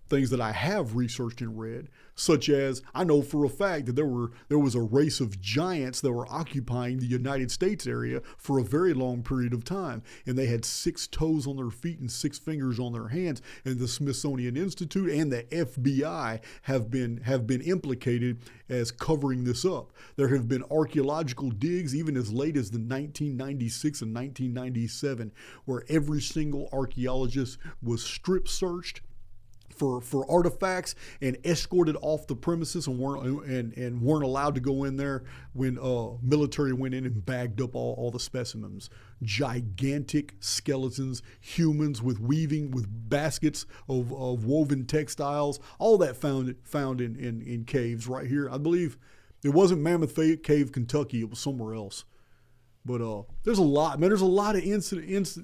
things that I have researched and read, such as I know for a fact that there was a race of giants that were occupying the United States area for a very long period of time, and they had 6 toes on their feet and 6 fingers on their hands. And the Smithsonian Institute and the FBI have been implicated as covering this up. There have been archaeological digs even as late as the 1996 and 1997, where every single archaeologist was strip searched for artifacts and escorted off the premises and weren't allowed to go in there when military went in and bagged up all the specimens. Gigantic skeletons, humans with baskets of woven textiles, all that found in caves right here. I believe it wasn't Mammoth Cave, Kentucky. It was somewhere else. But there's a lot, man. There's a lot of incidents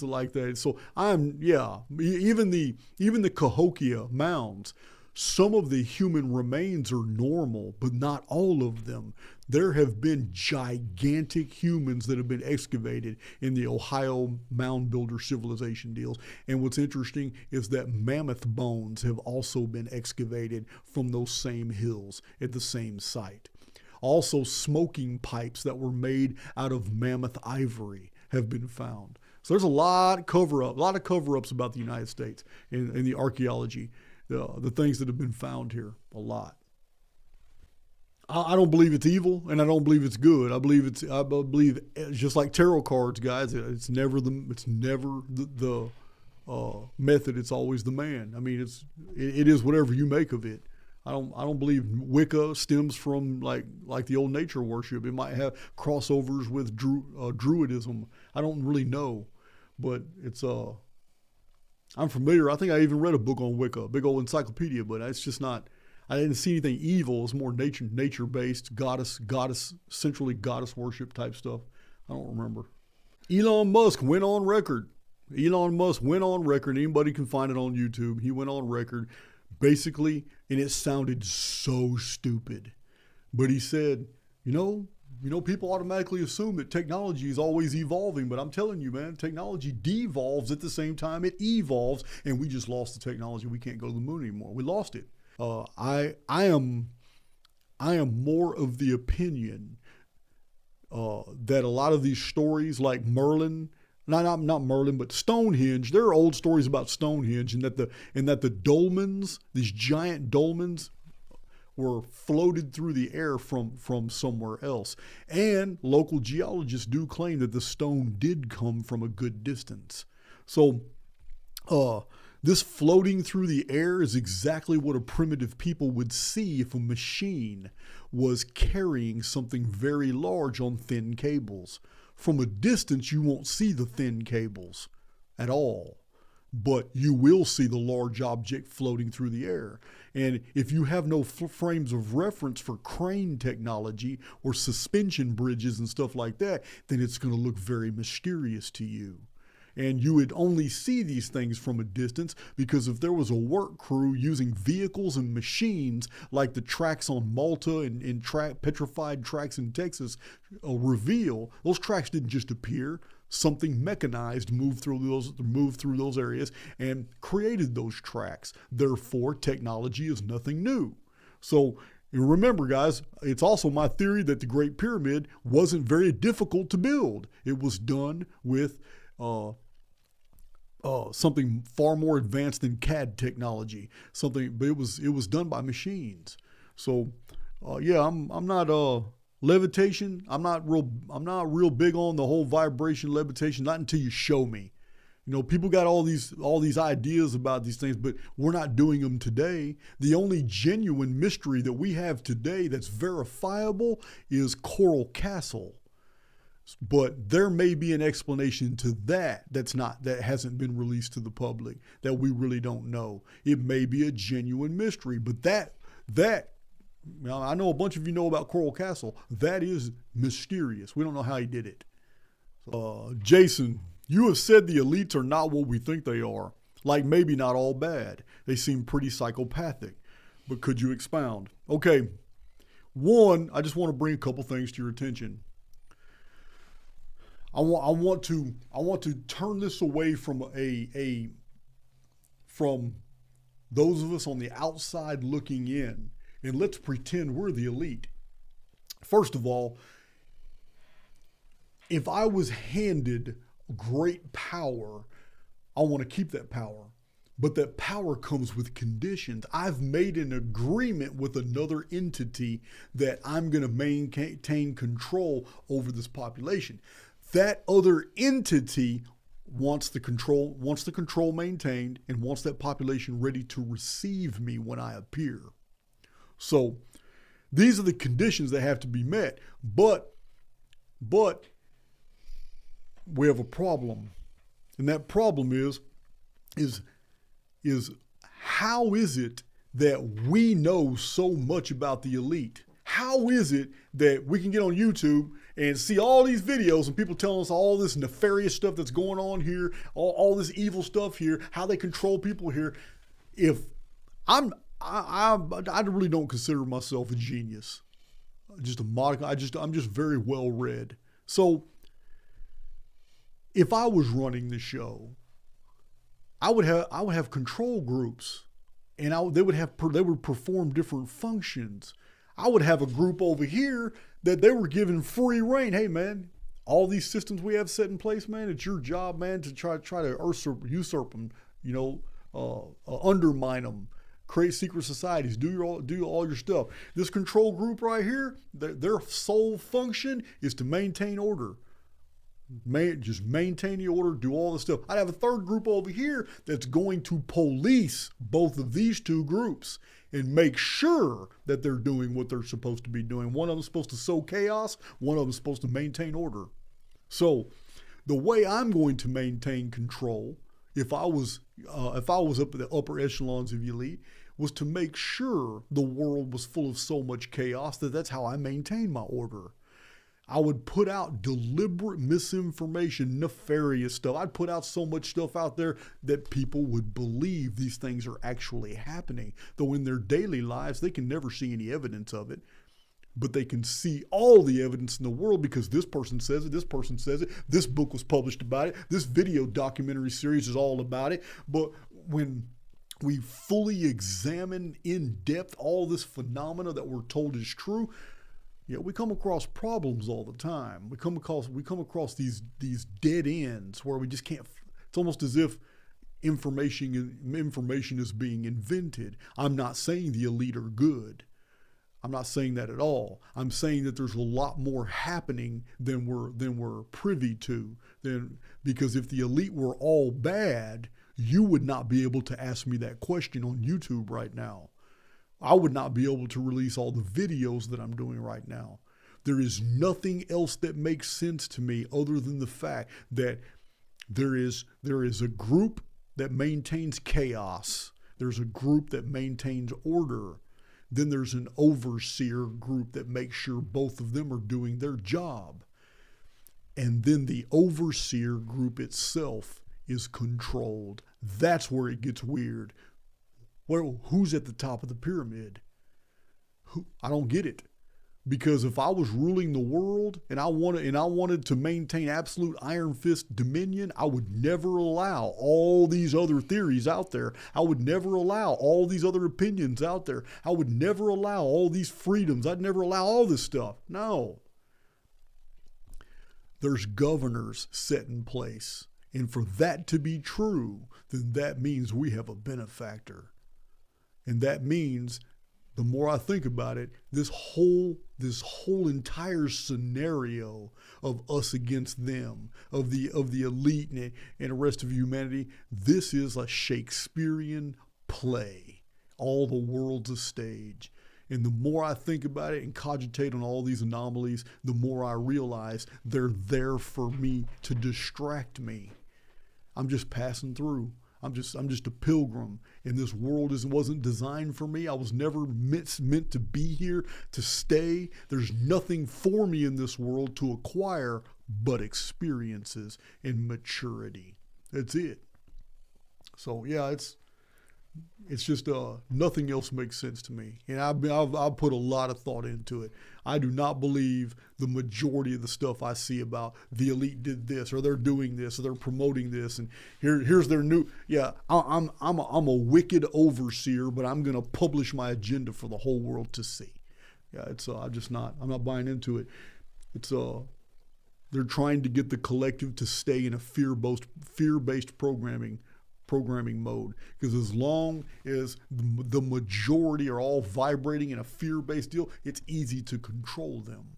like that. So even the Cahokia mounds, some of the human remains are normal, but not all of them. There have been gigantic humans that have been excavated in the Ohio mound builder civilization deals. And what's interesting is that mammoth bones have also been excavated from those same hills at the same site. Also, smoking pipes that were made out of mammoth ivory have been found. So there's a lot of cover-ups about the United States in the archaeology, the things that have been found here, a lot. I don't believe it's evil, and I don't believe it's good. I believe it's just like tarot cards, guys. It's never the method. It's always the man. I mean, it is whatever you make of it. I don't believe Wicca stems from like the old nature worship. It might have crossovers with Druidism. I don't really know, but it's I'm familiar. I think I even read a book on Wicca, big old encyclopedia. But it's just not. I didn't see anything evil. It's more nature based, centrally goddess worship type stuff. I don't remember. Elon Musk went on record. Anybody can find it on YouTube. He went on record. Basically, and it sounded so stupid, but he said, people automatically assume that technology is always evolving, but I'm telling you, man, technology devolves at the same time it evolves, and we just lost the technology. We can't go to the moon anymore. We lost it. I am more of the opinion that a lot of these stories like Merlin, not Merlin, but Stonehenge. There are old stories about Stonehenge, and that the dolmens, these giant dolmens, were floated through the air from somewhere else. And local geologists do claim that the stone did come from a good distance. So, this floating through the air is exactly what a primitive people would see if a machine was carrying something very large on thin cables. From a distance, you won't see the thin cables at all, but you will see the large object floating through the air. And if you have no frames of reference for crane technology or suspension bridges and stuff like that, then it's going to look very mysterious to you. And you would only see these things from a distance, because if there was a work crew using vehicles and machines like the tracks on Malta and petrified tracks in Texas reveal, those tracks didn't just appear. Something mechanized moved through those areas and created those tracks. Therefore, technology is nothing new. So remember, guys, it's also my theory that the Great Pyramid wasn't very difficult to build. It was done with something far more advanced than CAD technology. But it was done by machines. So, I'm not levitation. I'm not real big on the whole vibration levitation. Not until you show me. People got all these ideas about these things, but we're not doing them today. The only genuine mystery that we have today that's verifiable is Coral Castle. But there may be an explanation to that that hasn't been released to the public, that we really don't know. It may be a genuine mystery, but that I know a bunch of you know about Coral Castle. That is mysterious. We don't know how he did it. Jason, you have said the elites are not what we think they are. Like, maybe not all bad. They seem pretty psychopathic. But could you expound? Okay. One, I just want to bring a couple things to your attention. I want to turn this away from from those of us on the outside looking in, and let's pretend we're the elite. First of all, if I was handed great power, I want to keep that power. But that power comes with conditions. I've made an agreement with another entity that I'm going to maintain control over this population. That other entity wants the control maintained, and wants that population ready to receive me when I appear. So these are the conditions that have to be met. But we have a problem. And that problem is how is it that we know so much about the elite? How is it that we can get on YouTube and see all these videos and people telling us all this nefarious stuff that's going on here, all this evil stuff here, how they control people here? If I really don't consider myself a genius, just a modicum. I'm just very well read. So if I was running the show, I would have control groups, and they would perform different functions. I would have a group over here that they were given free reign. Hey man, all these systems we have set in place, man, it's your job, man, to try to usurp them, undermine them, create secret societies, do all your stuff. This control group right here, their sole function is to maintain order. Just maintain the order, do all this stuff. I'd have a third group over here that's going to police both of these two groups and make sure that they're doing what they're supposed to be doing. One of them's supposed to sow chaos, one of them's supposed to maintain order. So the way I'm going to maintain control, if I was up at the upper echelons of elite, was to make sure the world was full of so much chaos that's how I maintain my order. I would put out deliberate misinformation, nefarious stuff. I'd put out so much stuff out there that people would believe these things are actually happening. Though in their daily lives, they can never see any evidence of it. But they can see all the evidence in the world because this person says it, this person says it, this book was published about it, this video documentary series is all about it. But when we fully examine in depth all this phenomena that we're told is true, we come across problems all the time. We come across these dead ends where we just can't. It's almost as if information is being invented. I'm not saying the elite are good. I'm not saying that at all. I'm saying that there's a lot more happening than we're privy to. Because if the elite were all bad, you would not be able to ask me that question on YouTube right now. I would not be able to release all the videos that I'm doing right now. There is nothing else that makes sense to me other than the fact that there is a group that maintains chaos. There's a group that maintains order. Then there's an overseer group that makes sure both of them are doing their job. And then the overseer group itself is controlled. That's where it gets weird. Well, who's at the top of the pyramid? I don't get it. Because if I was ruling the world and I wanted to maintain absolute iron fist dominion, I would never allow all these other theories out there. I would never allow all these other opinions out there. I would never allow all these freedoms. I'd never allow all this stuff. No. There's governors set in place. And for that to be true, then that means we have a benefactor. And that means, the more I think about it, this whole entire scenario of us against them, of the elite and the rest of humanity, this is a Shakespearean play. All the world's a stage. And the more I think about it and cogitate on all these anomalies, the more I realize they're there for me to distract me. I'm just passing through. I'm just a pilgrim, and this world wasn't designed for me. I was never meant to be here to stay. There's nothing for me in this world to acquire but experiences and maturity. That's it. So yeah, It's just nothing else makes sense to me, and I've put a lot of thought into it. I do not believe the majority of the stuff I see about the elite did this, or they're doing this, or they're promoting this, and here's their new. Yeah, I'm a wicked overseer, but I'm gonna publish my agenda for the whole world to see. Yeah, it's I'm not buying into it. It's they're trying to get the collective to stay in a fear-based programming mode, because as long as the majority are all vibrating in a fear-based deal, it's easy to control them.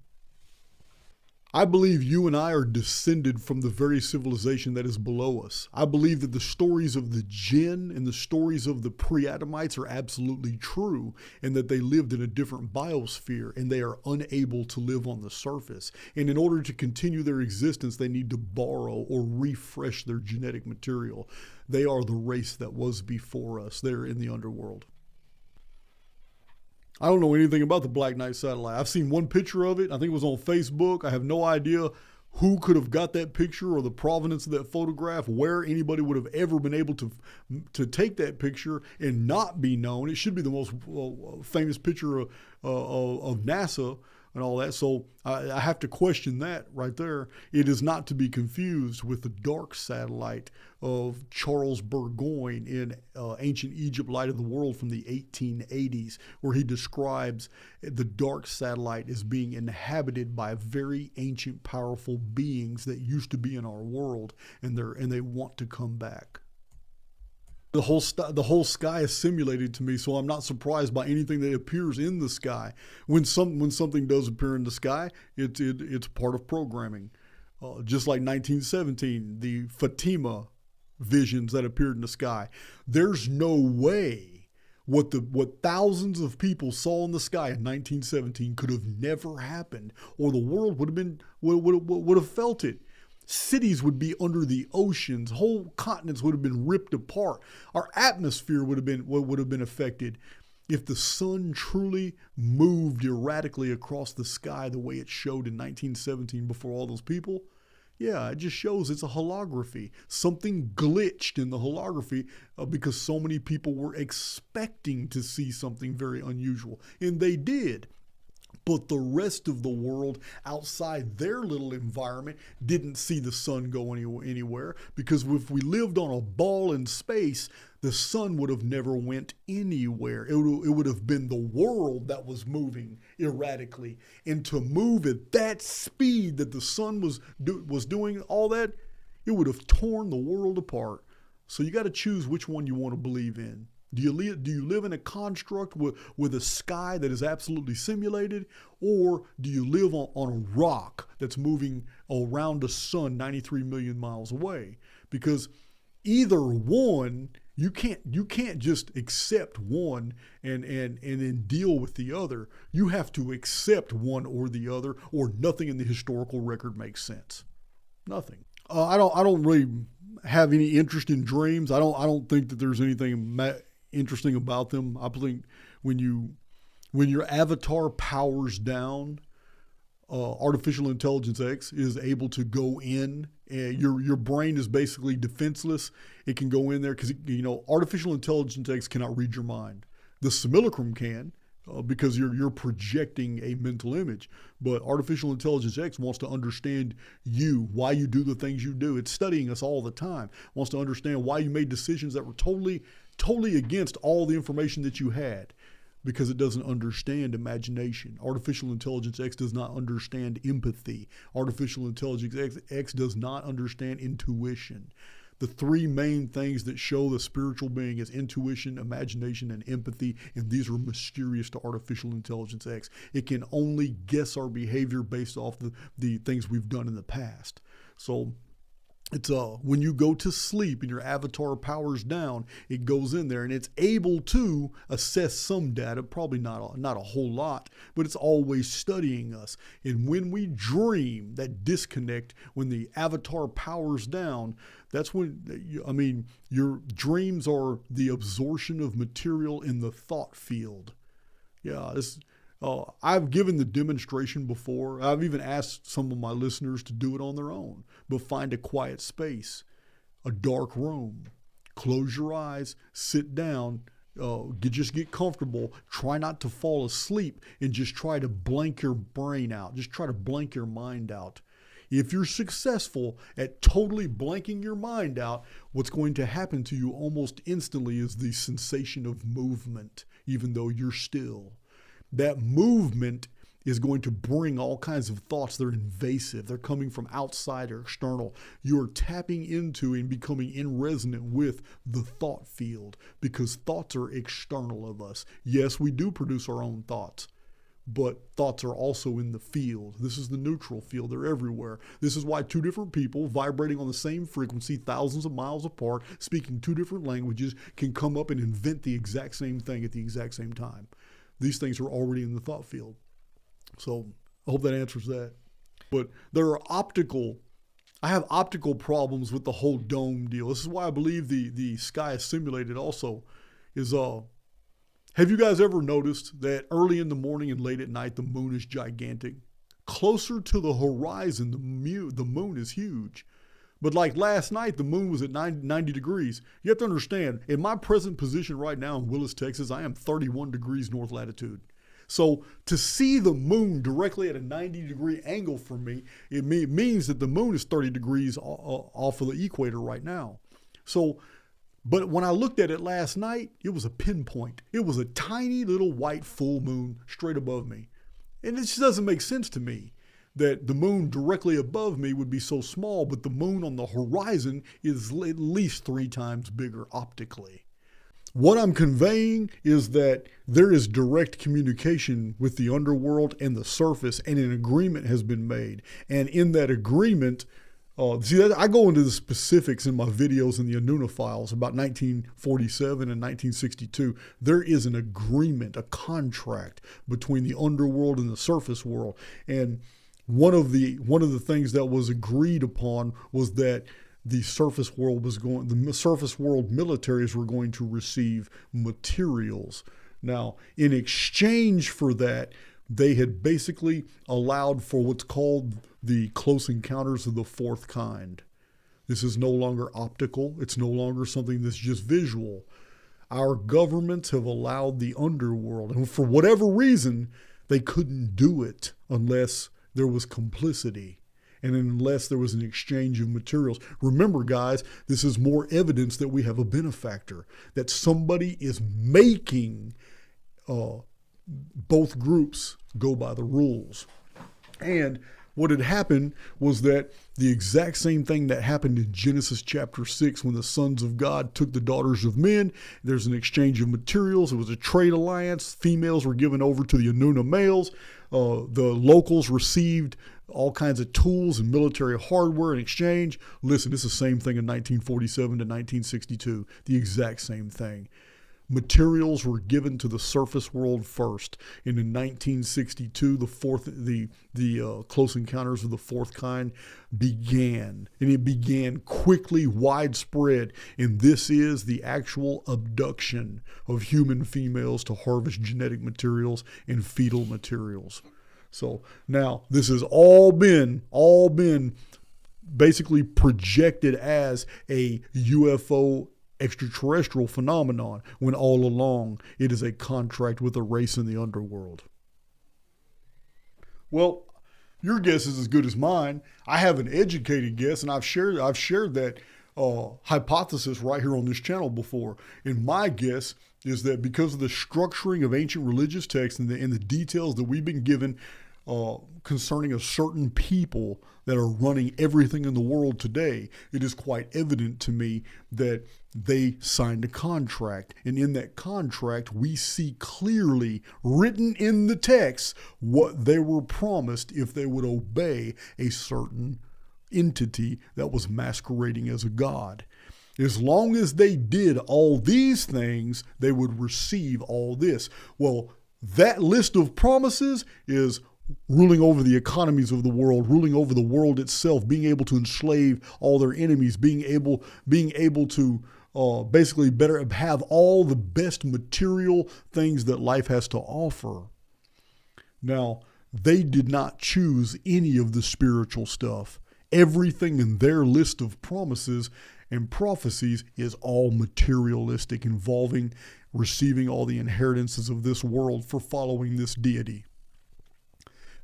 I believe you and I are descended from the very civilization that is below us. I believe that the stories of the jinn and the stories of the pre-Adamites are absolutely true, and that they lived in a different biosphere and they are unable to live on the surface. And in order to continue their existence, they need to borrow or refresh their genetic material. They are the race that was before us. They're in the underworld. I don't know anything about the Black Knight satellite. I've seen one picture of it. I think it was on Facebook. I have no idea who could have got that picture or the provenance of that photograph, where anybody would have ever been able to take that picture and not be known. It should be the most famous picture of NASA and all that. So I have to question that right there. It is not to be confused with the dark satellite of Charles Burgoyne in Ancient Egypt, Light of the World from the 1880s, where he describes the dark satellite as being inhabited by very ancient, powerful beings that used to be in our world, and they want to come back. The whole sky is simulated to me, so I'm not surprised by anything that appears in the sky. When something does appear in the sky, it's part of programming. Just like 1917, the Fatima visions that appeared in the sky. There's no way what thousands of people saw in the sky in 1917 could have never happened, or the world would have felt it. Cities would be under the oceans. Whole continents would have been ripped apart. Our atmosphere would have been affected if the sun truly moved erratically across the sky the way it showed in 1917 before all those people. Yeah, it just shows it's a holography. Something glitched in the holography because so many people were expecting to see something very unusual, and they did. But the rest of the world outside their little environment didn't see the sun go anywhere, because if we lived on a ball in space, the sun would have never went anywhere. It would have been the world that was moving erratically. And to move at that speed that the sun was doing all that, it would have torn the world apart. So you got to choose which one you want to believe in. Do you live in a construct with a sky that is absolutely simulated, or do you live on a rock that's moving around the sun 93 million miles away? Because either one, you can't just accept one and then deal with the other. You have to accept one or the other, or nothing in the historical record makes sense. Nothing. I don't really have any interest in dreams. I don't think that there's anything interesting about them. I think when your avatar powers down, artificial intelligence X is able to go in, and your brain is basically defenseless. It can go in there because artificial intelligence X cannot read your mind. The simulacrum can, because you're projecting a mental image. But artificial intelligence X wants to understand you, why you do the things you do. It's studying us all the time. Wants to understand why you made decisions that were totally against all the information that you had, because it doesn't understand imagination. Artificial intelligence X does not understand empathy. Artificial intelligence X does not understand intuition. The three main things that show the spiritual being is intuition, imagination, and empathy, and these are mysterious to artificial intelligence X. It can only guess our behavior based off the things we've done in the past. So it's when you go to sleep and your avatar powers down, it goes in there and it's able to assess some data, probably not a whole lot, but it's always studying us. And when we dream, that disconnect, when the avatar powers down, that's when, your dreams are the absorption of material in the thought field. Yeah, I've given the demonstration before. I've even asked some of my listeners to do it on their own, but find a quiet space, a dark room, Close your eyes, sit down, just get comfortable. Try not to fall asleep and just try to blank your brain out. Just try to blank your mind out. If you're successful at totally blanking your mind out, what's going to happen to you almost instantly is the sensation of movement, even though you're still. That movement is going to bring all kinds of thoughts. They're invasive. They're coming from outside or external. You're tapping into and becoming in resonant with the thought field because thoughts are external of us. Yes, we do produce our own thoughts, but thoughts are also in the field. This is the neutral field. They're everywhere. This is why two different people vibrating on the same frequency, thousands of miles apart, speaking two different languages, can come up and invent the exact same thing at the exact same time. These things are already in the thought field. So I hope that answers that. But there are I have optical problems with the whole dome deal. This is why I believe the sky is simulated also. Have you guys ever noticed that early in the morning and late at night, the moon is gigantic? Closer to the horizon, the moon is huge. But like last night, the moon was at 90 degrees. You have to understand, in my present position right now in Willis, Texas, I am 31 degrees north latitude. So to see the moon directly at a 90-degree angle from me, it means that the moon is 30 degrees off of the equator right now. But when I looked at it last night, it was a pinpoint. It was a tiny little white full moon straight above me. And it just doesn't make sense to me that the moon directly above me would be so small, but the moon on the horizon is at least 3 times bigger optically. What I'm conveying is that there is direct communication with the underworld and the surface, and an agreement has been made. And in that agreement, I go into the specifics in my videos in the Anuna files about 1947 and 1962. There is an agreement, a contract between the underworld and the surface world. And one of the things that was agreed upon was that the surface world militaries were going to receive materials. Now, in exchange for that, they had basically allowed for what's called the close encounters of the fourth kind. This is no longer optical. It's no longer something that's just visual. Our governments have allowed the underworld, and for whatever reason, they couldn't do it unless there was complicity and unless there was an exchange of materials. Remember, guys, this is more evidence that we have a benefactor, that somebody is making both groups go by the rules. And what had happened was that the exact same thing that happened in Genesis chapter 6 when the sons of God took the daughters of men. There's an exchange of materials. It was a trade alliance. Females were given over to the Anuna males. The locals received all kinds of tools and military hardware in exchange. Listen, it's the same thing in 1947 to 1962. The exact same thing. Materials were given to the surface world first. And in 1962, the close encounters of the fourth kind began. And it began quickly, widespread. And this is the actual abduction of human females to harvest genetic materials and fetal materials. So now this has all been basically projected as a UFO extraterrestrial phenomenon, when all along it is a contract with a race in the underworld. Well, your guess is as good as mine. I have an educated guess, and I've shared that hypothesis right here on this channel before. And my guess is that because of the structuring of ancient religious texts and the details that we've been given concerning a certain people that are running everything in the world today, it is quite evident to me that they signed a contract. And in that contract, we see clearly written in the text what they were promised if they would obey a certain entity that was masquerading as a god. As long as they did all these things, they would receive all this. Well, that list of promises is ruling over the economies of the world, ruling over the world itself, being able to enslave all their enemies, being able to basically better have all the best material things that life has to offer. Now, they did not choose any of the spiritual stuff. Everything in their list of promises And prophecies is all materialistic, involving receiving all the inheritances of this world for following this deity.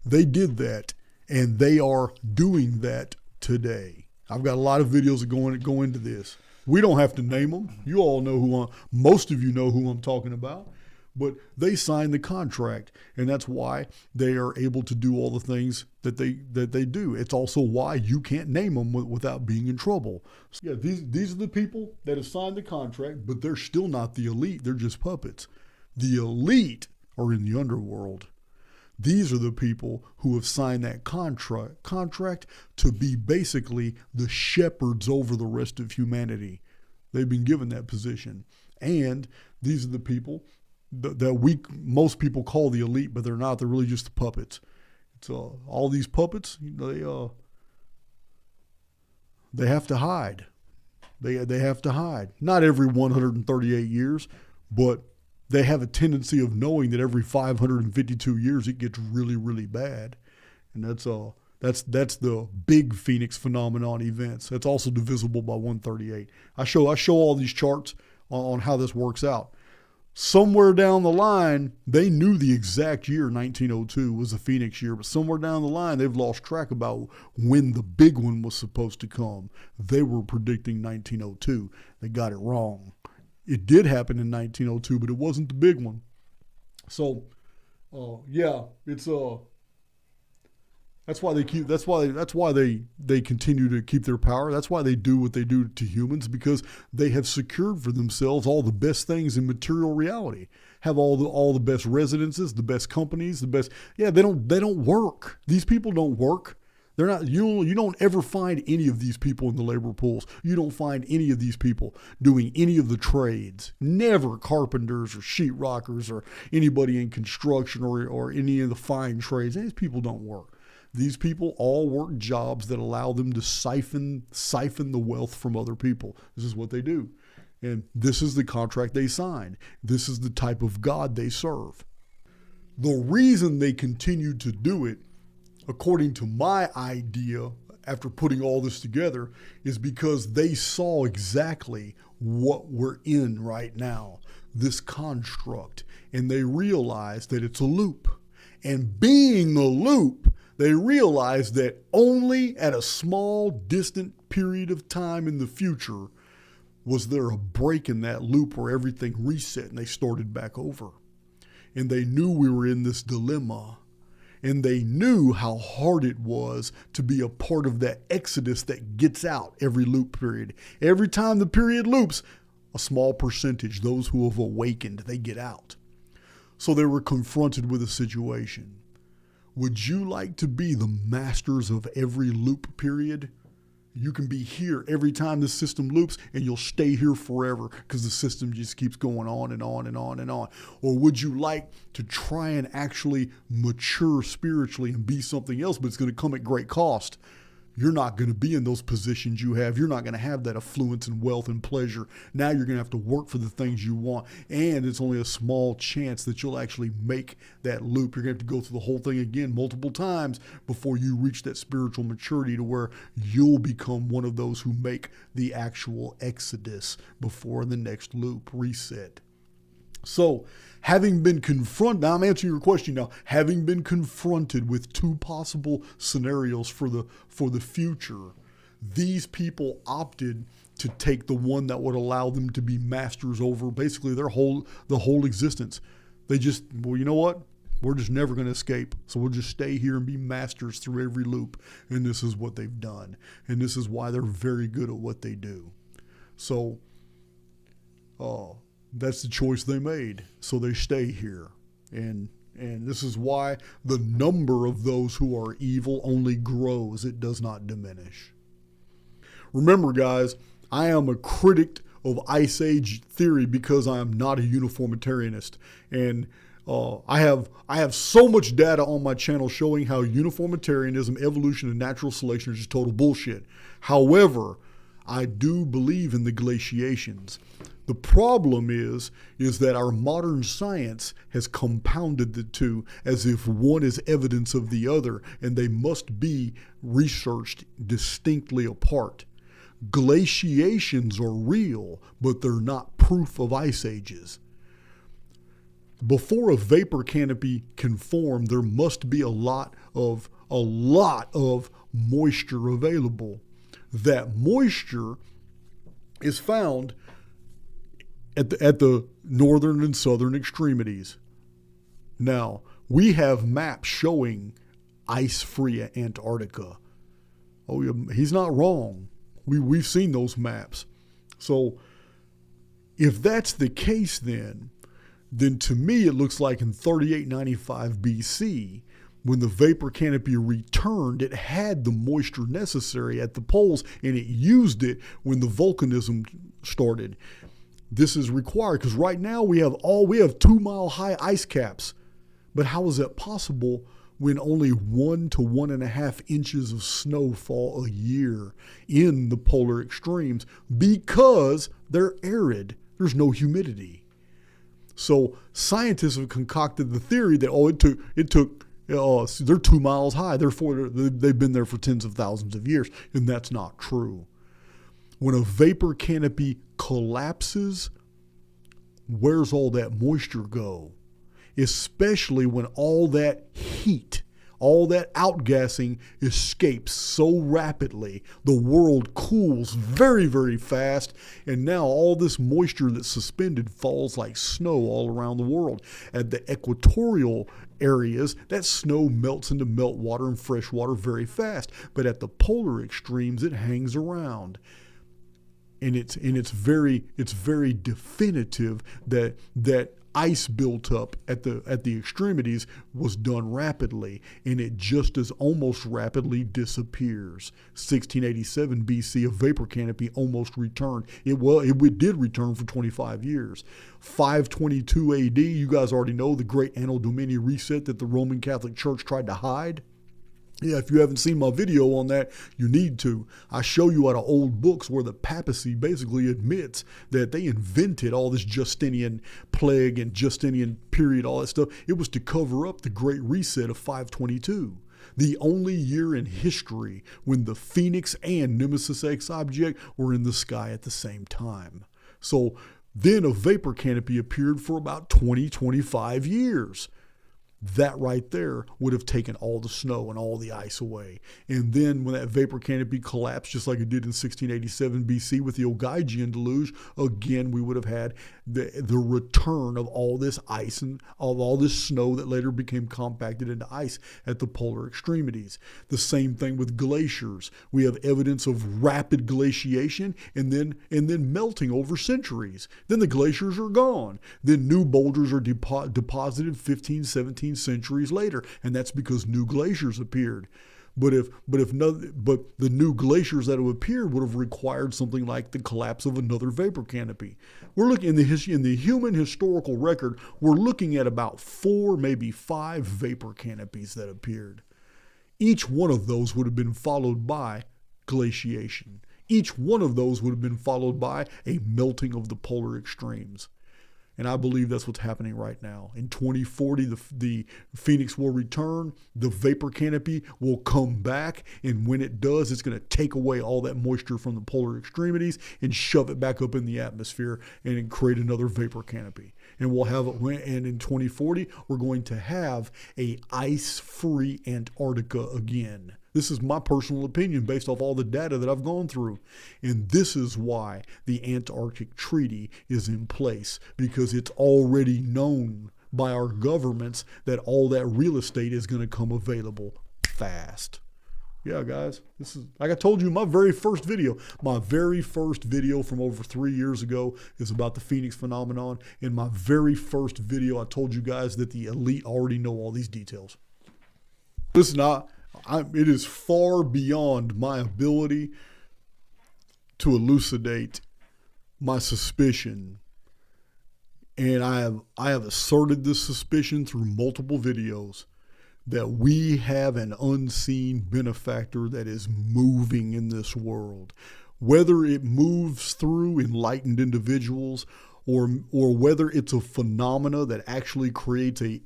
They did that, and they are doing that today. I've got a lot of videos that go into this. We don't have to name them. You all know most of you know who I'm talking about. But they signed the contract, and that's why they are able to do all the things that they do. It's also why you can't name them without being in trouble. So yeah, these are the people that have signed the contract, but they're still not the elite. They're just puppets. The elite are in the underworld. These are the people who have signed that contract to be basically the shepherds over the rest of humanity. They've been given that position. And these are the people that most people call the elite, but they're not. They're really just the puppets. It's all these puppets. They have to hide. They have to hide. Not every 138 years, but they have a tendency of knowing that every 552 years it gets really, really bad, and that's the big Phoenix phenomenon events. That's also divisible by 138. I show all these charts on how this works out. Somewhere down the line, they knew the exact year 1902 was the Phoenix year, but somewhere down the line, they've lost track about when the big one was supposed to come. They were predicting 1902. They got it wrong. It did happen in 1902, but it wasn't the big one. So, it's that's why they continue to keep their power. That's why they do what they do to humans, because they have secured for themselves all the best things in material reality. Have all the best residences, the best companies, the best. Yeah, they don't work. These people don't work. They're not. You don't ever find any of these people in the labor pools. You don't find any of these people doing any of the trades. Never carpenters or sheetrockers or anybody in construction or any of the fine trades. These people don't work. These people all work jobs that allow them to siphon the wealth from other people. This is what they do. And this is the contract they signed. This is the type of God they serve. The reason they continue to do it, according to my idea, after putting all this together, is because they saw exactly what we're in right now, this construct, and they realized that it's a loop. And being a loop, they realized that only at a small, distant period of time in the future was there a break in that loop where everything reset and they started back over. And they knew we were in this dilemma. And they knew how hard it was to be a part of that exodus that gets out every loop period. Every time the period loops, a small percentage, those who have awakened, they get out. So they were confronted with a situation. Would you like to be the masters of every loop period? You can be here every time the system loops, and you'll stay here forever because the system just keeps going on and on and on and on. Or would you like to try and actually mature spiritually and be something else, but it's going to come at great cost? You're not going to be in those positions you have. You're not going to have that affluence and wealth and pleasure. Now you're going to have to work for the things you want. And it's only a small chance that you'll actually make that loop. You're going to have to go through the whole thing again multiple times before you reach that spiritual maturity to where you'll become one of those who make the actual exodus before the next loop reset. So, having been confronted, now I'm answering your question now, having been confronted with two possible scenarios for the future, these people opted to take the one that would allow them to be masters over basically the whole existence. They just, well, you know what? We're just never going to escape. So we'll just stay here and be masters through every loop. And this is what they've done. And this is why they're very good at what they do. So, that's the choice they made. So they stay here. And this is why the number of those who are evil only grows. It does not diminish. Remember, guys, I am a critic of Ice Age theory because I am not a uniformitarianist. And I have so much data on my channel showing how uniformitarianism, evolution, and natural selection are just total bullshit. However, I do believe in the glaciations. The problem is that our modern science has compounded the two as if one is evidence of the other, and they must be researched distinctly apart. glaciations are real, but they're not proof of ice ages. Before a vapor canopy can form, there must be a lot of moisture available. That moisture is found at the northern and southern extremities. Now, we have maps showing ice-free Antarctica. Oh, he's not wrong. We've seen those maps. So if that's the case, then to me it looks like in 3895 BC, when the vapor canopy returned, it had the moisture necessary at the poles, and it used it when the volcanism started. This is required because right now we have 2-mile high ice caps. But how is that possible when only 1 to 1.5 inches of snow fall a year in the polar extremes? Because they're arid. There's no humidity. So scientists have concocted the theory that they're 2 miles high, therefore they've been there for tens of thousands of years, and that's not true. When a vapor canopy collapses, where's all that moisture go? Especially when all that heat, all that outgassing escapes so rapidly. The world cools very, very fast, and now all this moisture that's suspended falls like snow all around the world. At the equatorial areas, that snow melts into meltwater and fresh water very fast, but at the polar extremes, it hangs around. And it's very definitive that ice built up at the extremities was done rapidly, and it just as almost rapidly disappears. 1687 BC, a vapor canopy almost returned. It did return for 25 years. 522 AD, you guys already know the great Anno Domini reset that the Roman Catholic Church tried to hide. Yeah, if you haven't seen my video on that, you need to. I show you out of old books where the papacy basically admits that they invented all this Justinian plague and Justinian period, all that stuff. It was to cover up the Great Reset of 522. The only year in history when the Phoenix and Nemesis X object were in the sky at the same time. So then a vapor canopy appeared for about 25 years. That right there would have taken all the snow and all the ice away. And then when that vapor canopy collapsed, just like it did in 1687 BC with the Ogygian deluge, again, we would have had the return of all this ice and of all this snow that later became compacted into ice at the polar extremities. The same thing with glaciers. We have evidence of rapid glaciation and then melting over centuries. Then the glaciers are gone. Then new boulders are deposited 15, 17 centuries later, and that's because new glaciers appeared. But the new glaciers that have appeared would have required something like the collapse of another vapor canopy. We're looking in the human historical record. We're looking at about 4, maybe 5 vapor canopies that appeared. Each one of those would have been followed by glaciation. Each one of those would have been followed by a melting of the polar extremes. And I believe that's what's happening right now. In 2040, the Phoenix will return. The vapor canopy will come back. And when it does, it's going to take away all that moisture from the polar extremities and shove it back up in the atmosphere and create another vapor canopy. And and in 2040, we're going to have a ice-free Antarctica again. This is my personal opinion based off all the data that I've gone through. And this is why the Antarctic Treaty is in place, because it's already known by our governments that all that real estate is going to come available fast. Yeah, guys, this is, like I told you, my very first video from over 3 years ago is about the Phoenix phenomenon. In my very first video, I told you guys that the elite already know all these details. Listen, it is far beyond my ability to elucidate my suspicion. And I have asserted this suspicion through multiple videos that we have an unseen benefactor that is moving in this world. Whether it moves through enlightened individuals or whether it's a phenomena that actually creates a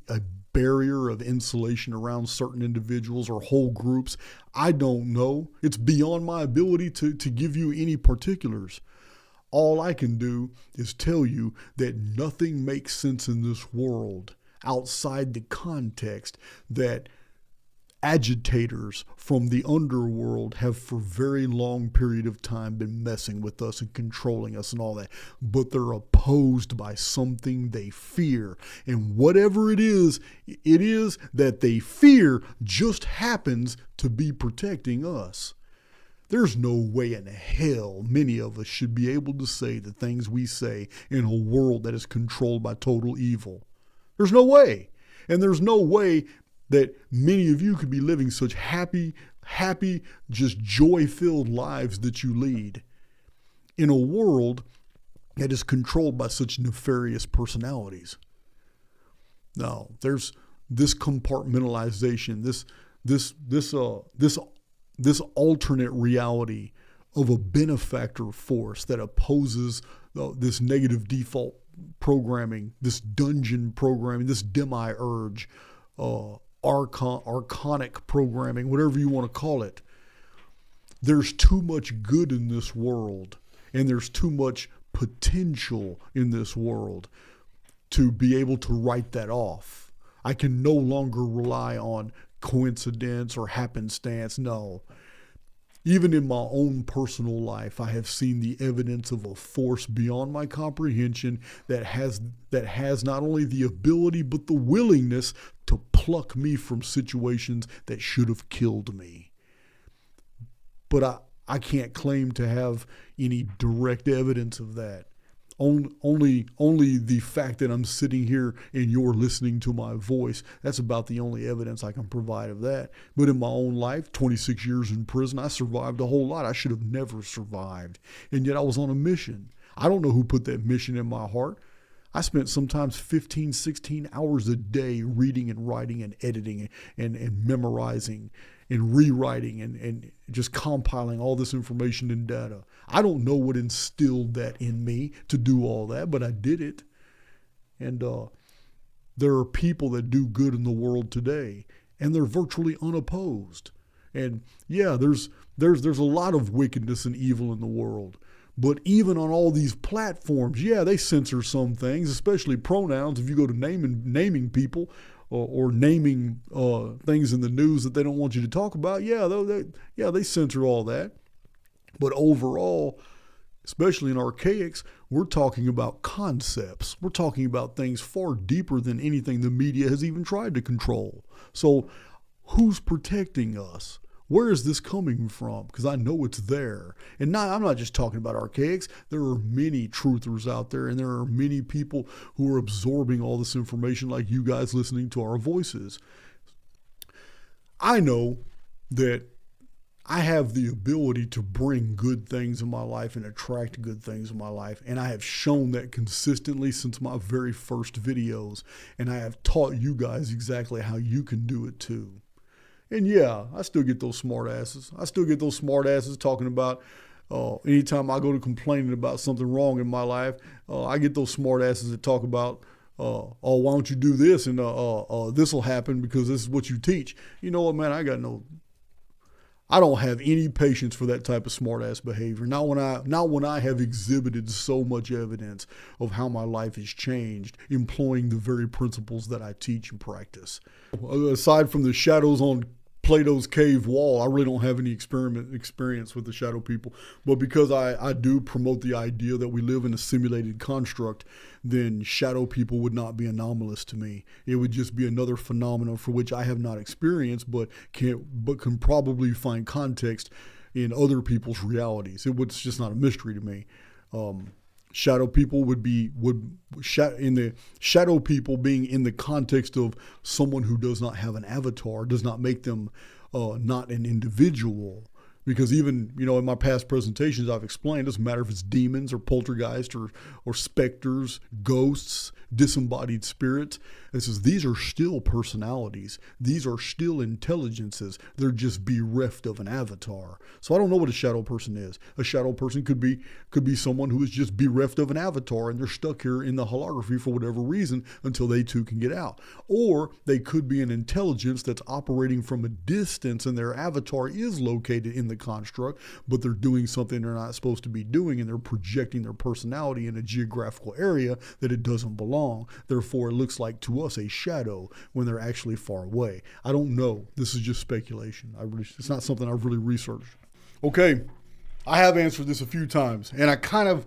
barrier of insulation around certain individuals or whole groups. I don't know. It's beyond my ability to give you any particulars. All I can do is tell you that nothing makes sense in this world outside the context that agitators from the underworld have for very long period of time been messing with us and controlling us and all that. But they're opposed by something they fear. And whatever it is that they fear just happens to be protecting us. There's no way in hell many of us should be able to say the things we say in a world that is controlled by total evil. There's no way. And there's no way that many of you could be living such happy, just joy-filled lives that you lead in a world that is controlled by such nefarious personalities. No, there's this compartmentalization, this alternate reality of a benefactor force that opposes this negative default programming, this dungeon programming, this demiurge, archonic programming, whatever you want to call it. There's too much good in this world, and there's too much potential in this world to be able to write that off. I can no longer rely on coincidence or happenstance. No. Even in my own personal life, I have seen the evidence of a force beyond my comprehension that has not only the ability but the willingness to pluck me from situations that should have killed me. But I can't claim to have any direct evidence of that. Only the fact that I'm sitting here and you're listening to my voice, that's about the only evidence I can provide of that. But in my own life, 26 years in prison, I survived a whole lot I should have never survived. And yet I was on a mission. I don't know who put that mission in my heart. I spent sometimes 15, 16 hours a day reading and writing and editing and memorizing and rewriting and just compiling all this information and data. I don't know what instilled that in me to do all that, but I did it. And there are people that do good in the world today, and they're virtually unopposed. And yeah, there's a lot of wickedness and evil in the world. But even on all these platforms, yeah, they censor some things, especially pronouns. If you go to naming people or naming things in the news that they don't want you to talk about, they censor all that. But overall, especially in AIX, we're talking about concepts. We're talking about things far deeper than anything the media has even tried to control. So who's protecting us? Where is this coming from? Because I know it's there. And I'm not just talking about AIX. There are many truthers out there, and there are many people who are absorbing all this information like you guys listening to our voices. I know that I have the ability to bring good things in my life and attract good things in my life. And I have shown that consistently since my very first videos. And I have taught you guys exactly how you can do it too. And yeah, I still get those smart asses. I still get those smart asses talking about anytime I go to complaining about something wrong in my life, I get those smart asses that talk about, why don't you do this? And this will happen because this is what you teach. You know what, man, I don't have any patience for that type of smart-ass behavior. Not when I have exhibited so much evidence of how my life has changed, employing the very principles that I teach and practice. Aside from the shadows on Plato's cave wall, I really don't have any experience with the shadow people. But because I do promote the idea that we live in a simulated construct, then shadow people would not be anomalous to me. It would just be another phenomenon for which I have not experienced, but can probably find context in other people's realities. It's just not a mystery to me. Shadow people shadow people being in the context of someone who does not have an avatar does not make them not an individual. Because even, in my past presentations, I've explained, it doesn't matter if it's demons or poltergeist or specters, ghosts, disembodied spirits. It says these are still personalities. These are still intelligences. They're just bereft of an avatar. So I don't know what a shadow person is. A shadow person could be someone who is just bereft of an avatar and they're stuck here in the holography for whatever reason until they too can get out. Or they could be an intelligence that's operating from a distance and their avatar is located in the construct, but they're doing something they're not supposed to be doing and they're projecting their personality in a geographical area that it doesn't belong. Therefore, it looks like to us a shadow when they're actually far away. I don't know. This is just speculation. It's not something I've really researched. Okay, I have answered this a few times, and I kind of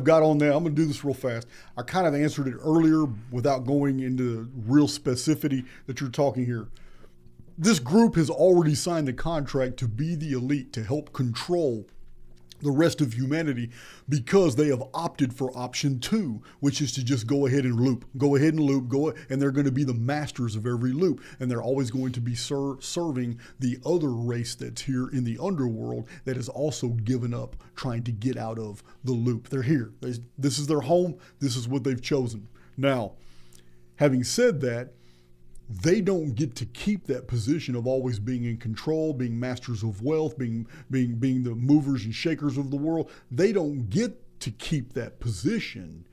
got on there. I'm going to do this real fast. I kind of answered it earlier without going into real specificity that you're talking here. This group has already signed the contract to be the elite, to help control the rest of humanity, because they have opted for option 2, which is to just go ahead and loop, and they're going to be the masters of every loop, and they're always going to be serving the other race that's here in the underworld that has also given up trying to get out of the loop. They're here. This is their home. This is what they've chosen. Now, having said that, they don't get to keep that position of always being in control, being masters of wealth, being the movers and shakers of the world. They don't get to keep that position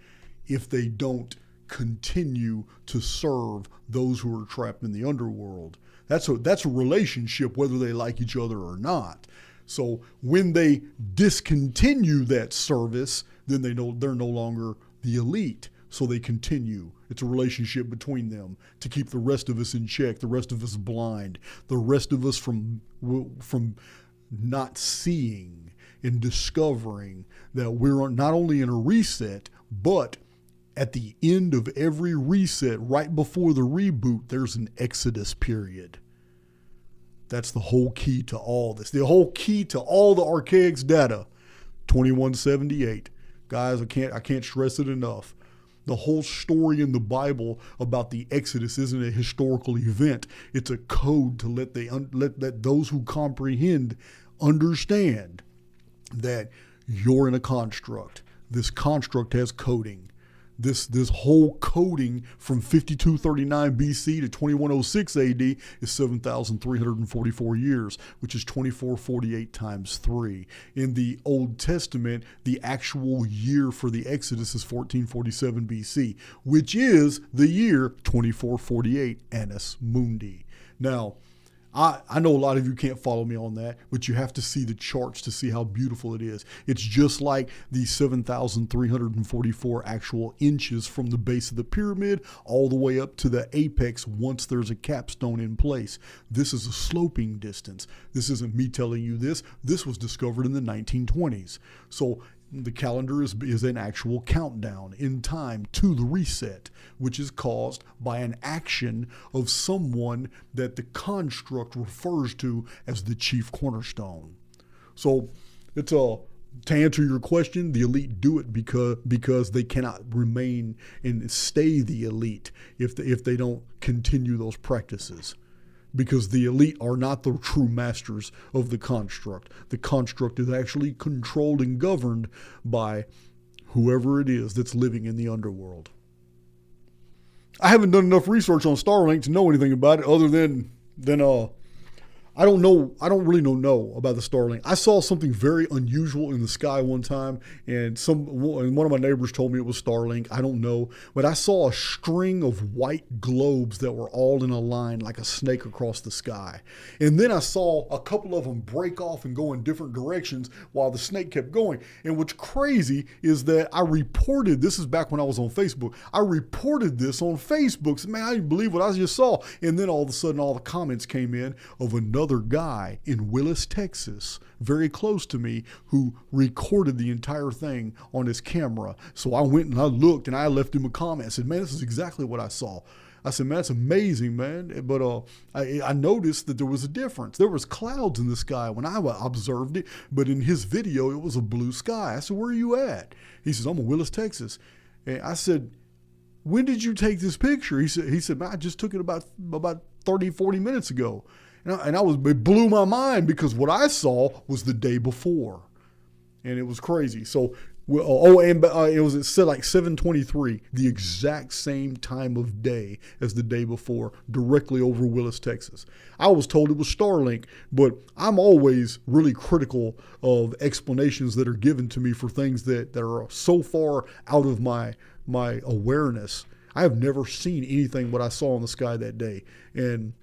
if they don't continue to serve those who are trapped in the underworld. That's a relationship, whether they like each other or not. So when they discontinue that service, then they're no longer the elite. So they continue. It's a relationship between them to keep the rest of us in check, the rest of us blind, the rest of us from not seeing and discovering that we're not only in a reset, but at the end of every reset, right before the reboot, there's an exodus period. That's the whole key to all this. The whole key to all the archaics data, 2178. Guys, I can't stress it enough. The whole story in the Bible about the Exodus isn't a historical event. It's a code to let those who comprehend understand that you're in a construct. This construct has coding. This whole coding from 5239 BC to 2106 AD is 7,344 years, which is 2448 times 3. In the Old Testament, the actual year for the Exodus is 1447 BC, which is the year 2448 Annus Mundi. Now, I know a lot of you can't follow me on that, but you have to see the charts to see how beautiful it is. It's just like the 7,344 actual inches from the base of the pyramid all the way up to the apex once there's a capstone in place. This is a sloping distance. This isn't me telling you this. This was discovered in the 1920s. So the calendar is an actual countdown in time to the reset, which is caused by an action of someone that the construct refers to as the chief cornerstone. So to answer your question, the elite do it because they cannot remain and stay the elite if they don't continue those practices. Because the elite are not the true masters of the construct. The construct is actually controlled and governed by whoever it is that's living in the underworld. I haven't done enough research on Starlink to know anything about it other than I don't really know about the Starlink. I saw something very unusual in the sky one time, and one of my neighbors told me it was Starlink. I don't know, but I saw a string of white globes that were all in a line like a snake across the sky. And then I saw a couple of them break off and go in different directions while the snake kept going. And what's crazy is that this is back when I was on Facebook. I reported this on Facebook. So, man, I didn't believe what I just saw. And then all of a sudden, all the comments came in of another guy in Willis, Texas, very close to me, who recorded the entire thing on his camera. So I went and I looked and I left him a comment. I said, man, this is exactly what I saw. I said, man, that's amazing, man. But I noticed that there was a difference. There was clouds in the sky when I observed it, but in his video, it was a blue sky. I said, where are you at? He says, I'm in Willis, Texas. And I said, when did you take this picture? He said, man, I just took it about 30, 40 minutes ago. And it blew my mind because what I saw was the day before. And it was crazy. So Well, oh, and it was it said like 7:23, the exact same time of day as the day before, directly over Willis, Texas. I was told it was Starlink, but I'm always really critical of explanations that are given to me for things that are so far out of my awareness. I have never seen anything what I saw in the sky that day, and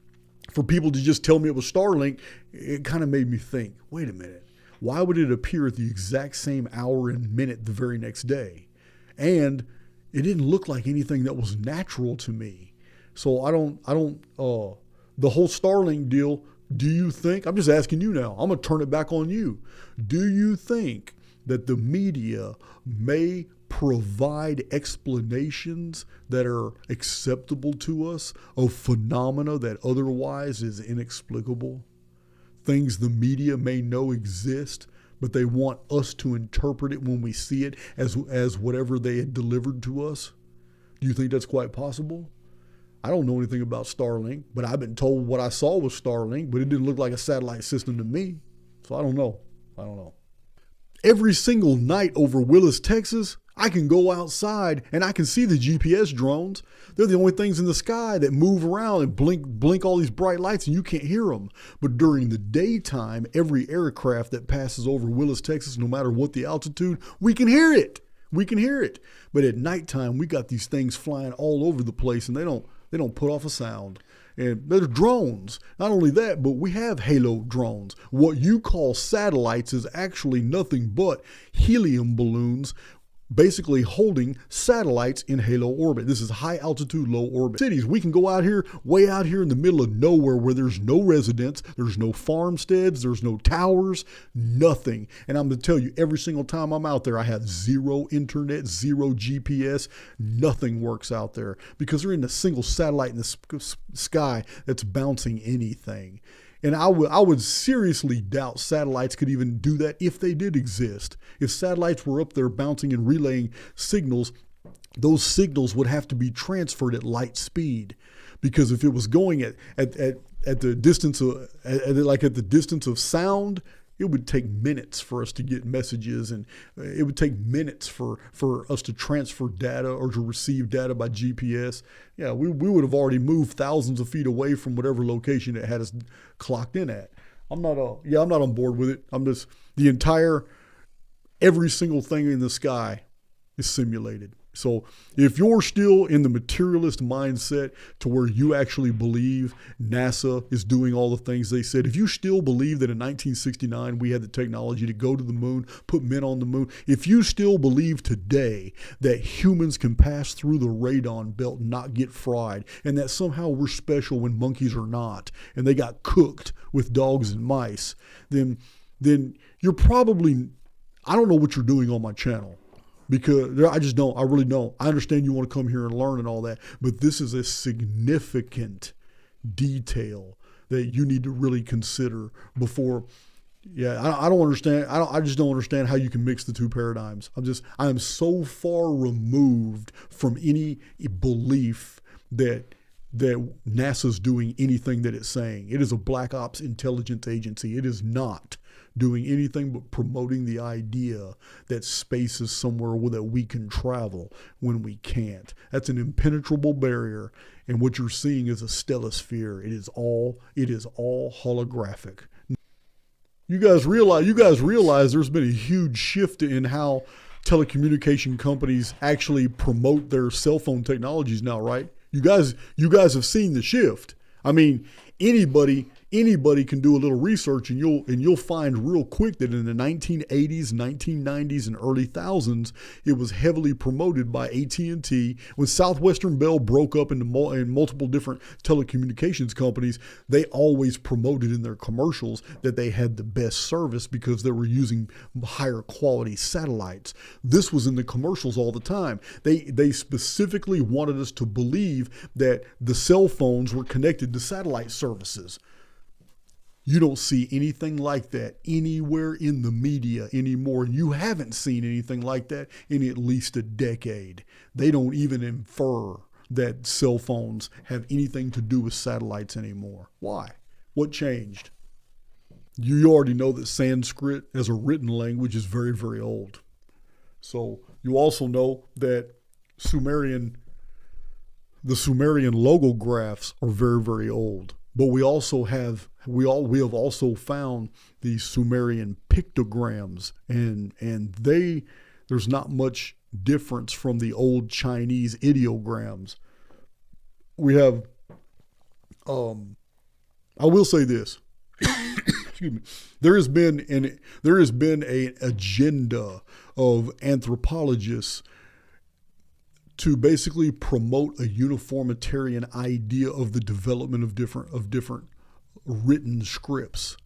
for people to just tell me it was Starlink, it kind of made me think, wait a minute. Why would it appear at the exact same hour and minute the very next day? And it didn't look like anything that was natural to me. So the whole Starlink deal, do you think, I'm just asking you now, I'm going to turn it back on you. Do you think that the media may provide explanations that are acceptable to us of phenomena that otherwise is inexplicable? Things the media may know exist, but they want us to interpret it when we see it as whatever they had delivered to us? Do you think that's quite possible? I don't know anything about Starlink, but I've been told what I saw was Starlink, but it didn't look like a satellite system to me. So I don't know. Every single night over Willis, Texas, I can go outside and I can see the GPS drones. They're the only things in the sky that move around and blink all these bright lights, and you can't hear them. But during the daytime, every aircraft that passes over Willis, Texas, no matter what the altitude, we can hear it. But at nighttime, we got these things flying all over the place, and they don't put off a sound. And they're drones. Not only that, but we have halo drones. What you call satellites is actually nothing but helium balloons basically holding satellites in halo orbit. This is high altitude, low orbit. Cities, we can go out here, way out here in the middle of nowhere where there's no residents, there's no farmsteads, there's no towers, nothing. And I'm going to tell you, every single time I'm out there, I have zero internet, zero GPS, nothing works out there because there isn't a single satellite in the sky that's bouncing anything. And I would seriously doubt satellites could even do that if they did exist. If satellites were up there bouncing and relaying signals, those signals would have to be transferred at light speed. Because if it was going at the distance of at the distance of sound, it would take minutes for us to get messages, and it would take minutes for us to transfer data or to receive data by GPS. Yeah, we would have already moved thousands of feet away from whatever location it had us clocked in at. I'm not on board with it. I'm just, every single thing in the sky is simulated. So if you're still in the materialist mindset to where you actually believe NASA is doing all the things they said, if you still believe that in 1969 we had the technology to go to the moon, put men on the moon, if you still believe today that humans can pass through the radon belt and not get fried, and that somehow we're special when monkeys are not, and they got cooked with dogs and mice, then you're probably, I don't know what you're doing on my channel. Because I really don't. I understand you want to come here and learn and all that, but this is a significant detail that you need to really consider before. Yeah, I don't understand. I just don't understand how you can mix the two paradigms. I am so far removed from any belief that NASA's doing anything that it's saying. It is a black ops intelligence agency. It is not doing anything but promoting the idea that space is somewhere that we can travel when we can't. That's an impenetrable barrier, and what you're seeing is a stellosphere. It is all holographic. You guys realize there's been a huge shift in how telecommunication companies actually promote their cell phone technologies now, right? You guys have seen the shift. I mean, anybody can do a little research, and you'll find real quick that in the 1980s, 1990s, and early thousands, it was heavily promoted by AT&T. When Southwestern Bell broke up into multiple different telecommunications companies, they always promoted in their commercials that they had the best service because they were using higher quality satellites. This was in the commercials all the time. They specifically wanted us to believe that the cell phones were connected to satellite services. You don't see anything like that anywhere in the media anymore. You haven't seen anything like that in at least a decade. They don't even infer that cell phones have anything to do with satellites anymore. Why? What changed? You already know that Sanskrit as a written language is very, very old. So you also know that the Sumerian logographs are very, very old. But we have also found these Sumerian pictograms, and there's not much difference from the old Chinese ideograms. We have I will say this. Excuse me. There has been an agenda of anthropologists to basically promote a uniformitarian idea of the development of different written scripts,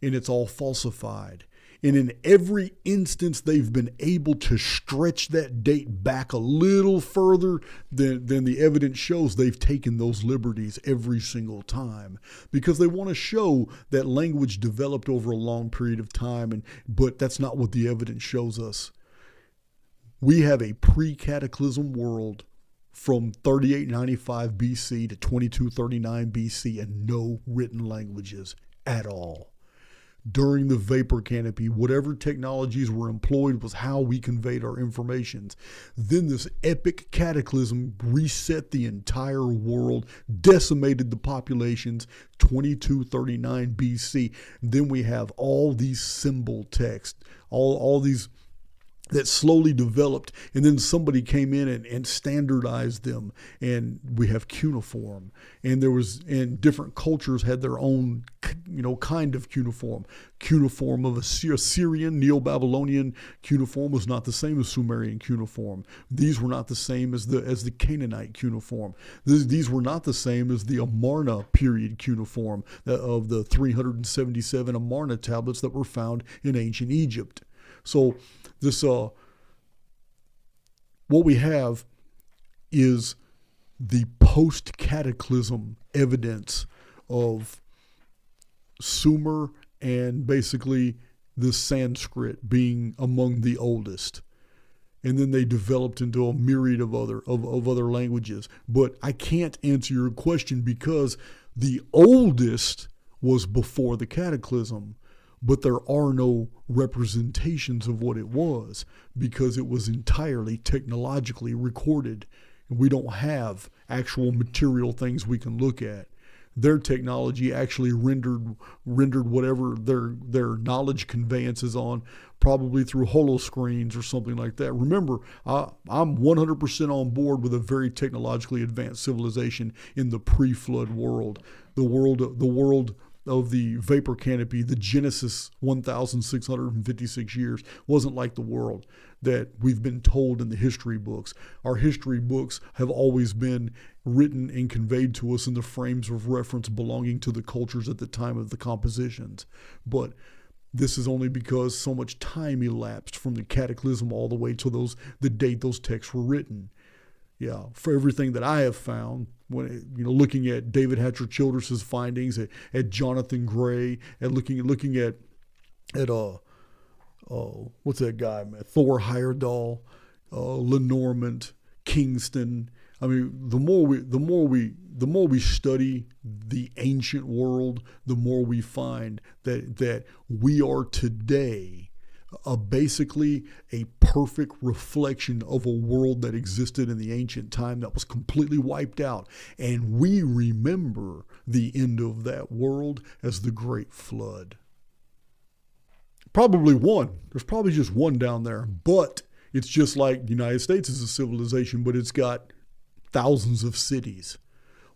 and it's all falsified. And in every instance, they've been able to stretch that date back a little further than the evidence shows. They've taken those liberties every single time because they want to show that language developed over a long period of time, but that's not what the evidence shows us. We have a pre-cataclysm world from 3895 BC to 2239 BC and no written languages at all. During the vapor canopy, whatever technologies were employed was how we conveyed our information. Then this epic cataclysm reset the entire world, decimated the populations, 2239 BC. Then we have all these symbol text, all these that slowly developed, and then somebody came in and standardized them, and we have cuneiform. And different cultures had their own, kind of cuneiform. Cuneiform of Assyrian, Neo-Babylonian cuneiform was not the same as Sumerian cuneiform. These were not the same as the Canaanite cuneiform. These were not the same as the Amarna period cuneiform of the 377 Amarna tablets that were found in ancient Egypt. So what we have is the post-cataclysm evidence of Sumer and basically the Sanskrit being among the oldest. And then they developed into a myriad of other languages. But I can't answer your question because the oldest was before the cataclysm. But there are no representations of what it was because it was entirely technologically recorded. We don't have actual material things we can look at. Their technology actually rendered whatever their knowledge conveyance is on, probably through holoscreens or something like that. Remember, I'm 100% on board with a very technologically advanced civilization in the pre-flood world. The world of the vapor canopy, the Genesis 1,656 years, wasn't like the world that we've been told in the history books. Our history books have always been written and conveyed to us in the frames of reference belonging to the cultures at the time of the compositions. But this is only because so much time elapsed from the cataclysm all the way to the date those texts were written. Yeah, for everything that I have found, when looking at David Hatcher Childress's findings, at Jonathan Gray, and looking at what's that guy, man? Thor Heyerdahl, Lenormand, Kingston. I mean, the more we study the ancient world, the more we find that we are today basically a perfect reflection of a world that existed in the ancient time that was completely wiped out. And we remember the end of that world as the Great Flood. Probably one. There's probably just one down there. But it's just like the United States is a civilization, but it's got thousands of cities.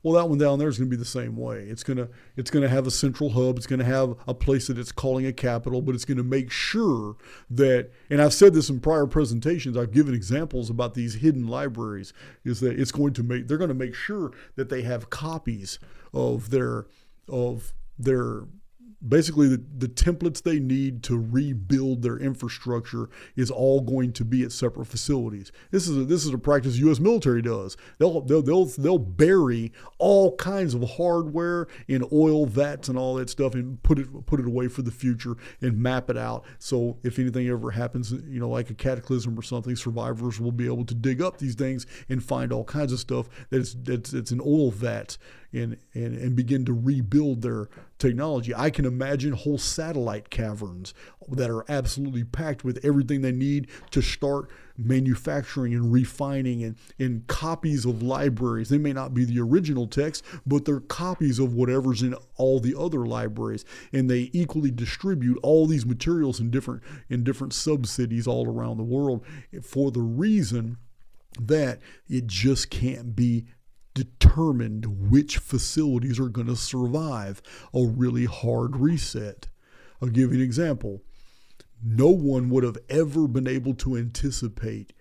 Well, that one down there is going to be the same way. It's going to have a central hub. It's going to have a place that it's calling a capital, but it's going to make sure that, and I've said this in prior presentations, I've given examples about these hidden libraries, is that they're going to make sure that they have copies of their basically the templates they need to rebuild their infrastructure is all going to be at separate facilities. This is a practice the U.S. military does. They'll bury all kinds of hardware in oil vats and all that stuff and put it away for the future and map it out. So if anything ever happens, like a cataclysm or something, survivors will be able to dig up these things and find all kinds of stuff that's in oil vats. and begin to rebuild their technology. I can imagine whole satellite caverns that are absolutely packed with everything they need to start manufacturing and refining, and copies of libraries. They may not be the original text, but they're copies of whatever's in all the other libraries, and they equally distribute all these materials in different sub-cities all around the world, for the reason that it just can't be determined which facilities are going to survive a really hard reset. I'll give you an example. No one would have ever been able to anticipate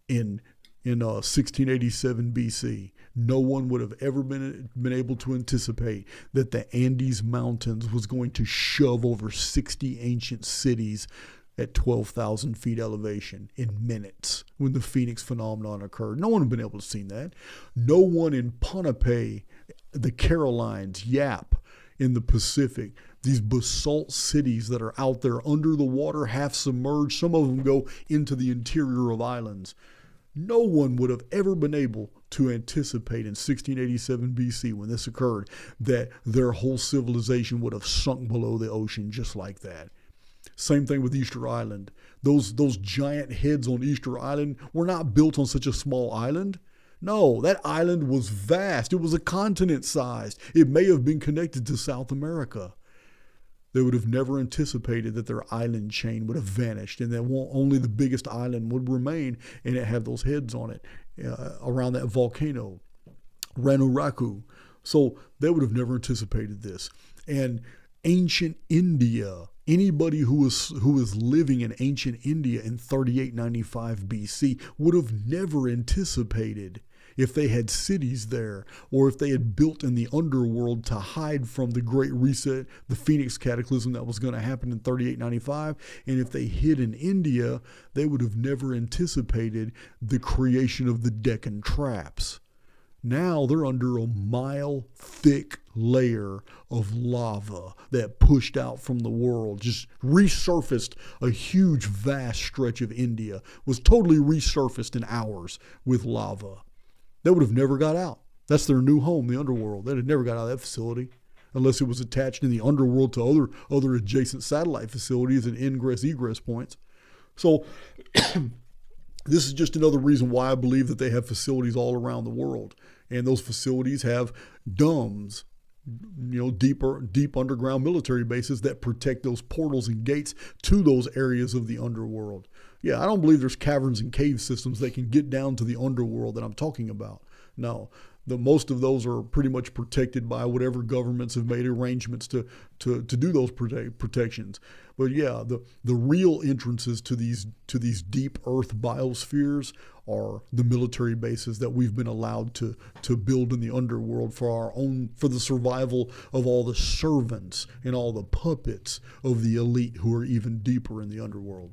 in 1687 BC. No one would have ever been able to anticipate that the Andes Mountains was going to shove over 60 ancient cities at 12,000 feet elevation in minutes when the Phoenix phenomenon occurred. No one had been able to see that. No one in Ponape, the Carolines, Yap in the Pacific, these basalt cities that are out there under the water, half submerged. Some of them go into the interior of islands. No one would have ever been able to anticipate in 1687 BC, when this occurred, that their whole civilization would have sunk below the ocean just like that. Same thing with Easter Island. Those giant heads on Easter Island were not built on such a small island. No, that island was vast. It was a continent sized. It may have been connected to South America. They would have never anticipated that their island chain would have vanished, and that only the biggest island would remain, and it had those heads on it around that volcano, Ranuraku. So they would have never anticipated this. And ancient India, anybody who was living in ancient India in 3895 BC would have never anticipated, if they had cities there, or if they had built in the underworld to hide from the Great Reset, the Phoenix Cataclysm that was going to happen in 3895, and if they hid in India, they would have never anticipated the creation of the Deccan Traps. Now they're under a mile-thick layer of lava that pushed out from the world, just resurfaced a huge, vast stretch of India, was totally resurfaced in hours with lava. They would have never got out. That's their new home, the Underworld. They'd have never got out of that facility unless it was attached in the Underworld to other adjacent satellite facilities and ingress-egress points. So this is just another reason why I believe that they have facilities all around the world. And those facilities have domes, deep underground military bases that protect those portals and gates to those areas of the underworld. Yeah, I don't believe there's caverns and cave systems that can get down to the underworld that I'm talking about. No, most of those are pretty much protected by whatever governments have made arrangements to do those protections. But yeah, the real entrances to these deep earth biospheres are the military bases that we've been allowed to build in the underworld for the survival of all the servants and all the puppets of the elite who are even deeper in the underworld.